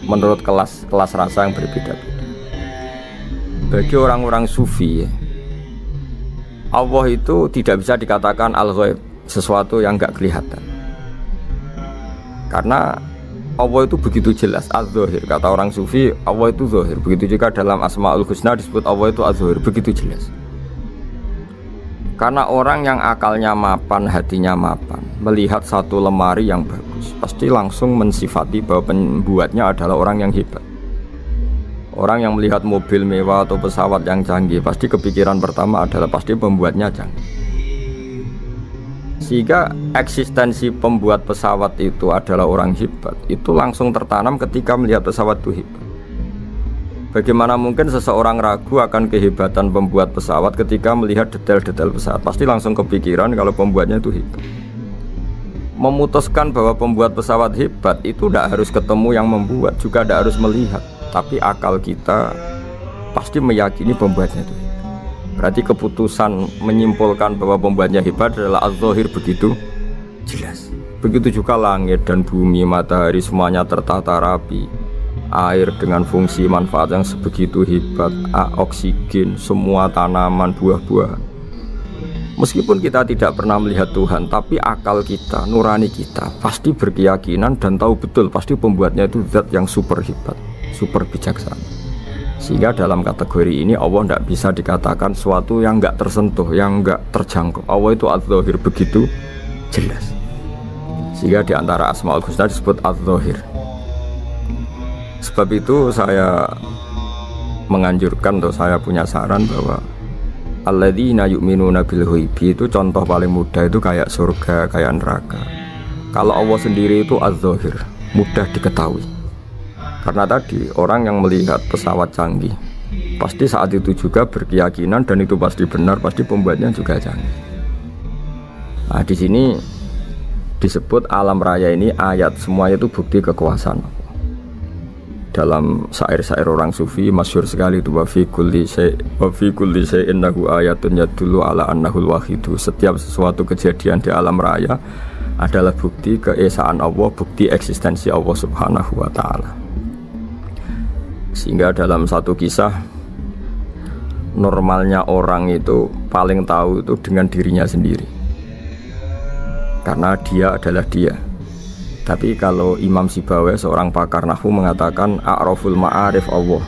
A: menurut kelas rasa yang berbeda-beda. Bagi orang-orang sufi, Allah itu tidak bisa dikatakan al-ghaib, sesuatu yang enggak kelihatan. Karena Allah itu begitu jelas, az-zahir. Kata orang sufi, Allah itu zahir. Begitu juga dalam Asmaul Husna disebut Allah itu az-zahir, begitu jelas. Karena orang yang akalnya mapan, hatinya mapan, melihat satu lemari yang bagus, pasti langsung mensifati bahwa pembuatnya adalah orang yang hebat. Orang yang melihat mobil mewah atau pesawat yang canggih, pasti kepikiran pertama adalah pasti pembuatnya canggih. Sehingga eksistensi pembuat pesawat itu adalah orang hebat, itu langsung tertanam ketika melihat pesawat itu hebat. Bagaimana mungkin seseorang ragu akan kehebatan pembuat pesawat ketika melihat detail-detail pesawat? Pasti langsung kepikiran kalau pembuatnya itu hebat. Memutuskan bahwa pembuat pesawat hebat itu tidak harus ketemu yang membuat, juga tidak harus melihat. Tapi akal kita pasti meyakini pembuatnya itu hebat. Berarti keputusan menyimpulkan bahwa pembuatnya hebat adalah az-zahir begitu jelas. Begitu juga langit dan bumi, matahari semuanya tertata rapi. Air dengan fungsi manfaat yang sebegitu hebat, oksigen, semua tanaman, buah-buahan. Meskipun kita tidak pernah melihat Tuhan, tapi akal kita, nurani kita pasti berkeyakinan dan tahu betul pasti pembuatnya itu zat yang super hebat, super bijaksana. Sehingga dalam kategori ini Allah tidak bisa dikatakan sesuatu yang enggak tersentuh, yang enggak terjangkau. Allah itu az-zahir begitu jelas. Sehingga di antara Asmaul Husna disebut az-zahir. Sebab itu saya menganjurkan, atau saya punya saran bahwa alladzina yu'minuna bil ghaibi itu contoh paling mudah itu kayak surga, kayak neraka. Kalau Allah sendiri itu az-zahir, mudah diketahui. Karena tadi orang yang melihat pesawat canggih pasti saat itu juga berkeyakinan dan itu pasti benar, pasti pembuatnya juga canggih. Nah, di sini disebut alam raya ini ayat, semuanya itu bukti kekuasaan. Dalam syair-syair orang sufi masyhur sekali itu wa fi kulli syai'in lahu ayatun yadullu ala annahul wahidu. Setiap sesuatu kejadian di alam raya adalah bukti keesaan Allah, bukti eksistensi Allah Subhanahu wa taala. Sehingga dalam satu kisah, normalnya orang itu paling tahu itu dengan dirinya sendiri, karena dia adalah dia. Tapi kalau Imam Sibawayh, seorang pakar nahwu, mengatakan a'raful ma'arif Allah,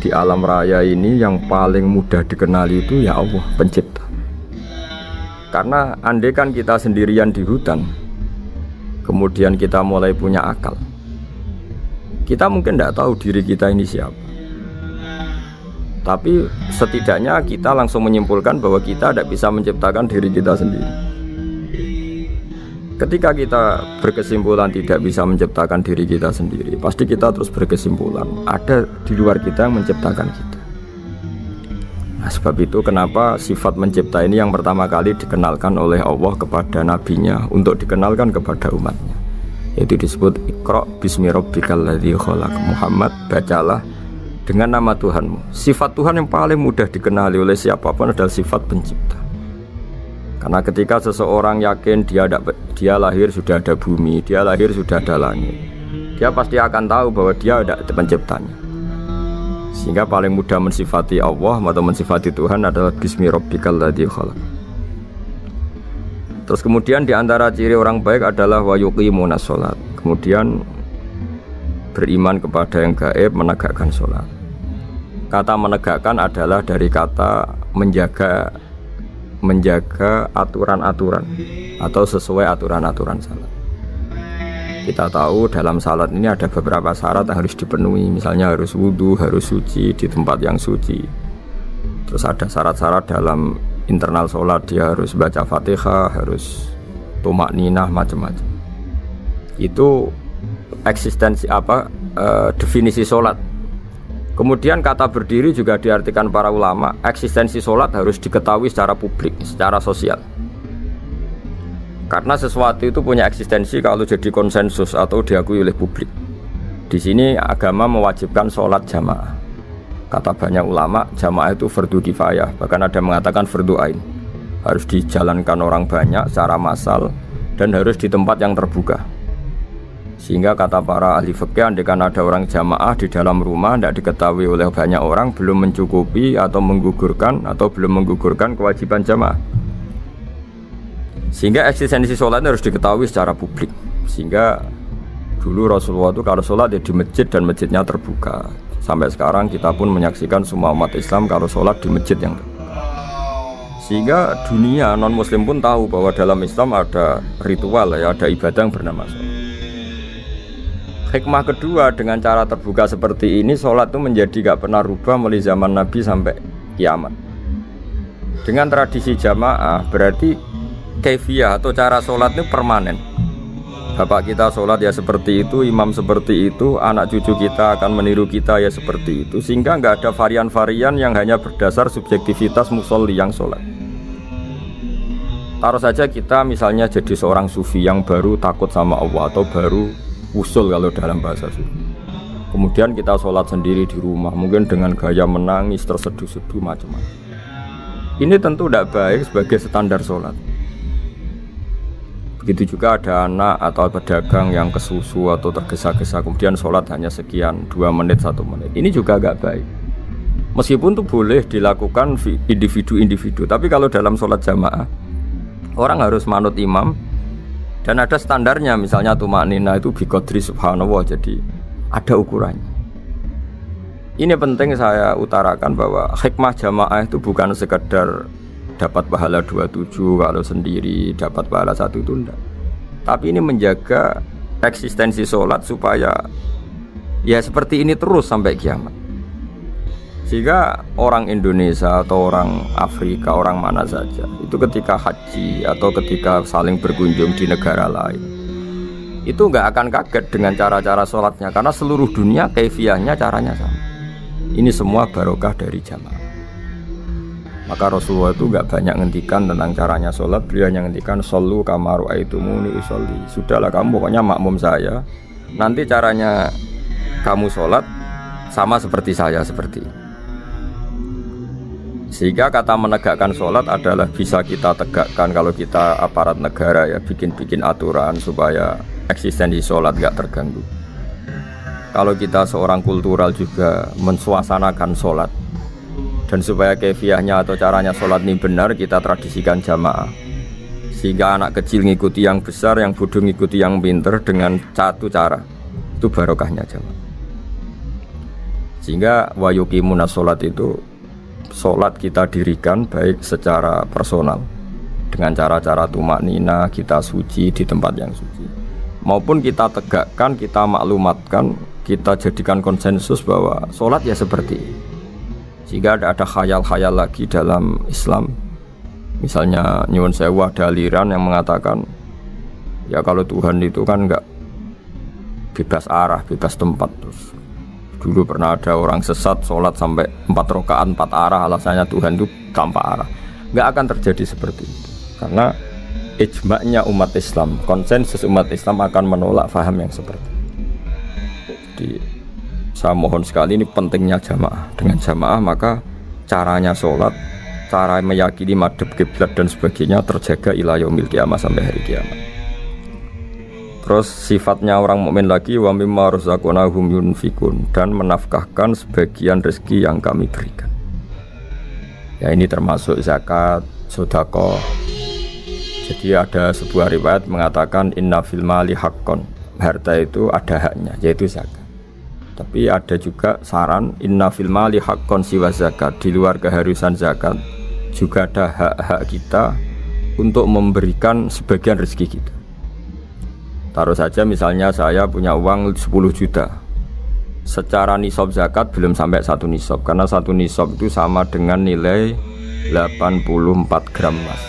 A: di alam raya ini yang paling mudah dikenali itu ya Allah, pencipta. Karena andai kan kita sendirian di hutan, kemudian kita mulai punya akal, kita mungkin tidak tahu diri kita ini siapa. Tapi setidaknya kita langsung menyimpulkan bahwa kita tidak bisa menciptakan diri kita sendiri. ketika kita berkesimpulan tidak bisa menciptakan diri kita sendiri, pasti kita terus berkesimpulan ada di luar kita yang menciptakan kita. Nah, sebab itu kenapa sifat mencipta ini yang pertama kali dikenalkan oleh Allah kepada nabinya untuk dikenalkan kepada umatnya. Itu disebut Iqra bismi rabbikal ladzi khalaq. Muhammad, bacalah dengan nama Tuhanmu. Sifat Tuhan yang paling mudah dikenali oleh siapapun adalah sifat pencipta. Karena ketika seseorang yakin dia lahir sudah ada bumi, dia lahir sudah ada langit, dia pasti akan tahu bahwa dia ada penciptanya. Sehingga paling mudah mensifati Allah atau mensifati Tuhan adalah bismi rabbikal ladzi khalaq. Terus kemudian di antara ciri orang baik adalah wa yuqimunas shalat. Kemudian beriman kepada yang gaib, menegakkan sholat. Kata menegakkan adalah dari kata menjaga aturan-aturan atau sesuai aturan-aturan salat. Kita tahu dalam salat ini ada beberapa syarat yang harus dipenuhi. Misalnya harus wudu, harus suci di tempat yang suci. Terus ada syarat-syarat dalam internal sholat, dia harus baca Fatihah, harus tumakninah, macam-macam. Itu eksistensi definisi sholat. Kemudian kata berdiri juga diartikan para ulama, eksistensi sholat harus diketahui secara publik, secara sosial. Karena sesuatu itu punya eksistensi kalau jadi konsensus atau diakui oleh publik. Di sini agama mewajibkan sholat jamaah. Kata banyak ulama, jamaah itu fardu kifayah, bahkan ada yang mengatakan fardu ain. Harus dijalankan orang banyak secara massal dan harus di tempat yang terbuka. Sehingga kata para ahli fikih, andaikan ada orang jamaah di dalam rumah tidak diketahui oleh banyak orang, belum mencukupi atau belum menggugurkan kewajiban jamaah. Sehingga eksistensi sholat harus diketahui secara publik. Sehingga dulu Rasulullah itu kalau sholat ya di masjid dan masjidnya terbuka. Sampai sekarang kita pun menyaksikan semua umat Islam kalau sholat di masjid yang terbuka. Sehingga dunia non muslim pun tahu bahwa dalam Islam ada ritual, ya, ada ibadah yang bernama sholat. Hikmah kedua dengan cara terbuka seperti ini, sholat itu menjadi gak pernah rubah mulai zaman Nabi sampai kiamat. Dengan tradisi jamaah berarti kaifiyah atau cara sholat itu permanen. Bapak kita sholat ya seperti itu, imam seperti itu, anak cucu kita akan meniru kita ya seperti itu. Sehingga gak ada varian-varian yang hanya berdasar subjektivitas musolli yang sholat. Taruh saja kita misalnya jadi seorang sufi yang baru takut sama Allah atau baru usul kalau dalam bahasa sufi. Kemudian kita sholat sendiri di rumah, mungkin dengan gaya menangis, terseduh-seduh macam-macam. Ini tentu tidak baik sebagai standar sholat. Begitu juga ada anak atau pedagang yang kesusu atau tergesa-gesa, kemudian sholat hanya sekian, 2 menit, 1 menit. Ini juga agak baik. Meskipun itu boleh dilakukan individu-individu, tapi kalau dalam sholat jamaah, orang harus manut imam. Dan ada standarnya, misalnya tumakninah itu biqadri subhanallah, jadi ada ukurannya. Ini penting saya utarakan bahwa hikmah jamaah itu bukan sekedar dapat pahala 27 kalau sendiri, dapat pahala 1 itu enggak. Tapi ini menjaga eksistensi sholat supaya ya seperti ini terus sampai kiamat. Sehingga orang Indonesia atau orang Afrika, orang mana saja, itu ketika haji atau ketika saling berkunjung di negara lain, itu nggak akan kaget dengan cara-cara sholatnya, karena seluruh dunia kaifiyahnya caranya sama. Ini semua barokah dari jamaah. Maka Rasulullah itu nggak banyak ngendikan tentang caranya sholat, beliau hanya ngendikan shollu kama ra'aitumuni usolli. Sudahlah kamu pokoknya makmum saya, nanti caranya kamu sholat sama seperti saya seperti ini. Sehingga kata menegakkan sholat adalah bisa kita tegakkan kalau kita aparat negara, ya bikin aturan supaya eksistensi sholat gak terganggu. Kalau kita seorang kultural juga mensuasanakan sholat, dan supaya kefiahnya atau caranya sholat ini benar, kita tradisikan jamaah. Sehingga anak kecil ngikuti yang besar, yang bodoh ngikuti yang pinter dengan satu cara. Itu barokahnya jamaah. Sehingga wa yuqimunas sholat itu, sholat kita dirikan baik secara personal dengan cara-cara tumakninah, kita suci di tempat yang suci, maupun kita tegakkan, kita maklumatkan, kita jadikan konsensus bahwa sholat ya seperti ini. Sehingga ada khayal-khayal lagi dalam Islam. Misalnya nyuwun sewu ada aliran yang mengatakan Ya kalau Tuhan itu kan enggak bebas arah, bebas tempat. Terus dulu pernah ada orang sesat sholat sampai 4 rakaat 4 arah, alasannya Tuhan itu tanpa arah. Enggak akan terjadi seperti itu. Karena ijma'nya umat Islam, konsensus umat Islam akan menolak faham yang seperti itu. Jadi saya mohon sekali, ini pentingnya jamaah. Dengan jamaah maka caranya sholat, cara meyakini madhab kiblat dan sebagainya terjaga ila yaumil qiyamah, sampai hari kiamat. Terus sifatnya orang mukmin lagi, wa mimma razaqnahum yunfikun, dan menafkahkan sebagian rezeki yang kami berikan. Ya ini termasuk zakat, sedekah. Jadi ada sebuah riwayat mengatakan inna fil mali haqqon, harta itu ada haknya, yaitu zakat. Tapi ada juga saran inna fil mali haqqon siwa zakat, di luar keharusan zakat juga ada hak-hak kita untuk memberikan sebagian rezeki kita. Taruh saja misalnya saya punya uang 10 juta. Secara nisab zakat belum sampai 1 nisab, karena 1 nisab itu sama dengan nilai 84 gram emas.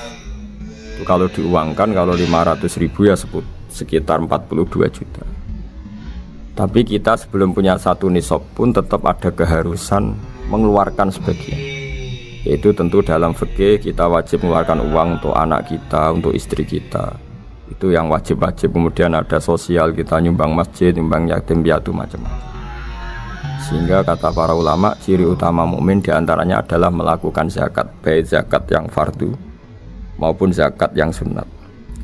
A: Itu kalau diuangkan, kalau 500.000 ya sekitar 42 juta. Tapi kita sebelum punya 1 nisab pun tetap ada keharusan mengeluarkan sebagian. Yaitu tentu dalam fikih kita wajib mengeluarkan uang untuk anak kita, untuk istri kita. Itu yang wajib-wajib. Kemudian ada sosial, kita nyumbang masjid, nyumbang yatim piatu, macam-macam. Sehingga kata para ulama, ciri utama mukmin diantaranya adalah melakukan zakat, baik zakat yang fardu maupun zakat yang sunat.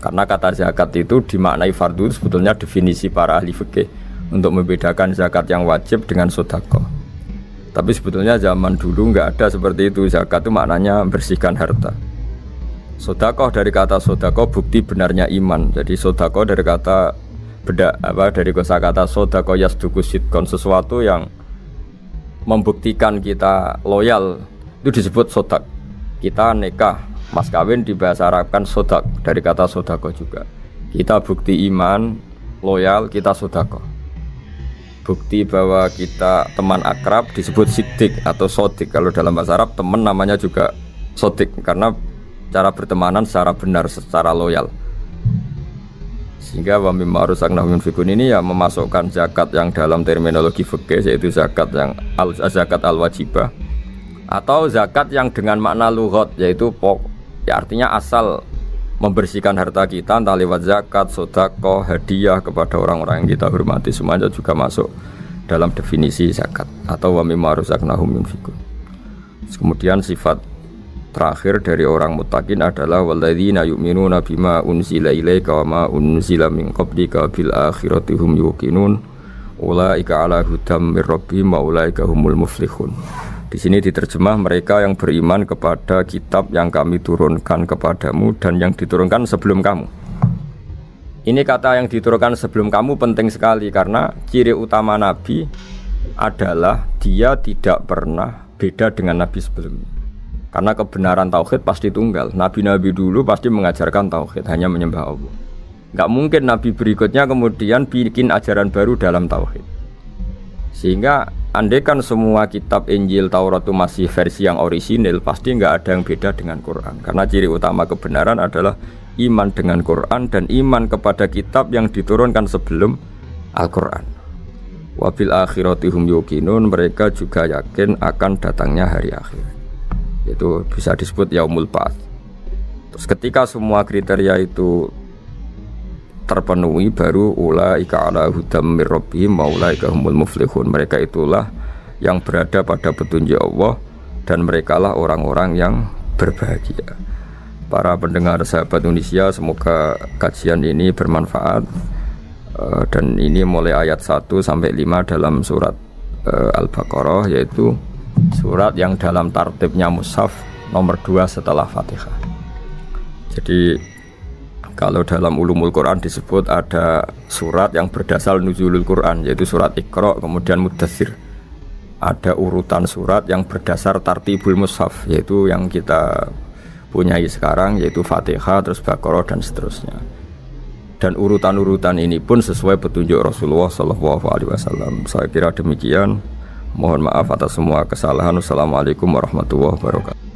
A: Karena kata zakat itu dimaknai fardu, sebetulnya definisi para ahli fikih untuk membedakan zakat yang wajib dengan sedekah. Tapi sebetulnya zaman dulu enggak ada seperti itu. Zakat itu maknanya bersihkan harta. Sedekah dari kata sedekah bukti benarnya iman. Jadi sedekah dari kata dari kosakata sedekah yasduqu sidqon, sesuatu yang membuktikan kita loyal itu disebut sedekah. Kita nikah, mas kawin di bahasa Arab kan sedekah, dari kata sedekah juga. Kita bukti iman, loyal, kita sedekah. Bukti bahwa kita teman akrab disebut siddiq atau sodik. Kalau dalam bahasa Arab teman namanya juga sodik, karena cara bertemanan secara benar, secara loyal. Sehingga wa mimma razaqnahum yunfikun ini ya memasukkan zakat yang dalam terminologi fikih, yaitu zakat yang zakat al-wajibah, atau zakat yang dengan makna lughat, yaitu ya artinya asal membersihkan harta kita, entah lewat zakat, sedekah, hadiah kepada orang-orang yang kita hormati, semuanya juga masuk dalam definisi zakat atau wa mimma razaqnahum yunfikun. Kemudian sifat terakhir dari orang muttaqin adalah walladzina yu'minuna bima unzila ilaika wa ma unzila min qablika bil akhirati hum yuqinun ulaika ala hudam mir rabbihim wa ulaika humul muflihun. Di sini diterjemah mereka yang beriman kepada kitab yang kami turunkan kepadamu dan yang diturunkan sebelum kamu. Ini kata yang diturunkan sebelum kamu penting sekali, karena ciri utama Nabi adalah dia tidak pernah beda dengan Nabi sebelumnya. Karena kebenaran tauhid pasti tunggal. Nabi-nabi dulu pasti mengajarkan tauhid, hanya menyembah Allah. Gak mungkin Nabi berikutnya kemudian bikin ajaran baru dalam tauhid. Sehingga andaikan semua kitab Injil, Taurat itu masih versi yang orisinil, pasti nggak ada yang beda dengan Quran. Karena ciri utama kebenaran adalah iman dengan Quran dan iman kepada kitab yang diturunkan sebelum Al-Quran. Wabil akhirati hum yuqinun, mereka juga yakin akan datangnya hari akhir. Itu bisa disebut yaumul ba'ats. Terus ketika semua kriteria itu terpenuhi, baru ulaika ala hudam mir rabbihim wa ulaika humul muflihun. Mereka itulah yang berada pada petunjuk Allah dan merekalah orang-orang yang berbahagia. Para pendengar sahabat Indonesia, semoga kajian ini bermanfaat. Dan ini mulai ayat 1 sampai 5 dalam surat Al-Baqarah, yaitu surat yang dalam tartibnya mushaf nomor 2 setelah Fatihah. Jadi kalau dalam ulumul Quran disebut ada surat yang berdasar nuzulul Quran, yaitu surat Iqra, kemudian Mudaththir. Ada urutan surat yang berdasar tartibul mushaf, yaitu yang kita punyai sekarang, yaitu Fatihah, terus Baqarah dan seterusnya. Dan urutan-urutan ini pun sesuai petunjuk Rasulullah SAW. Saya kira demikian. Mohon maaf atas semua kesalahan. Wassalamualaikum warahmatullahi wabarakatuh.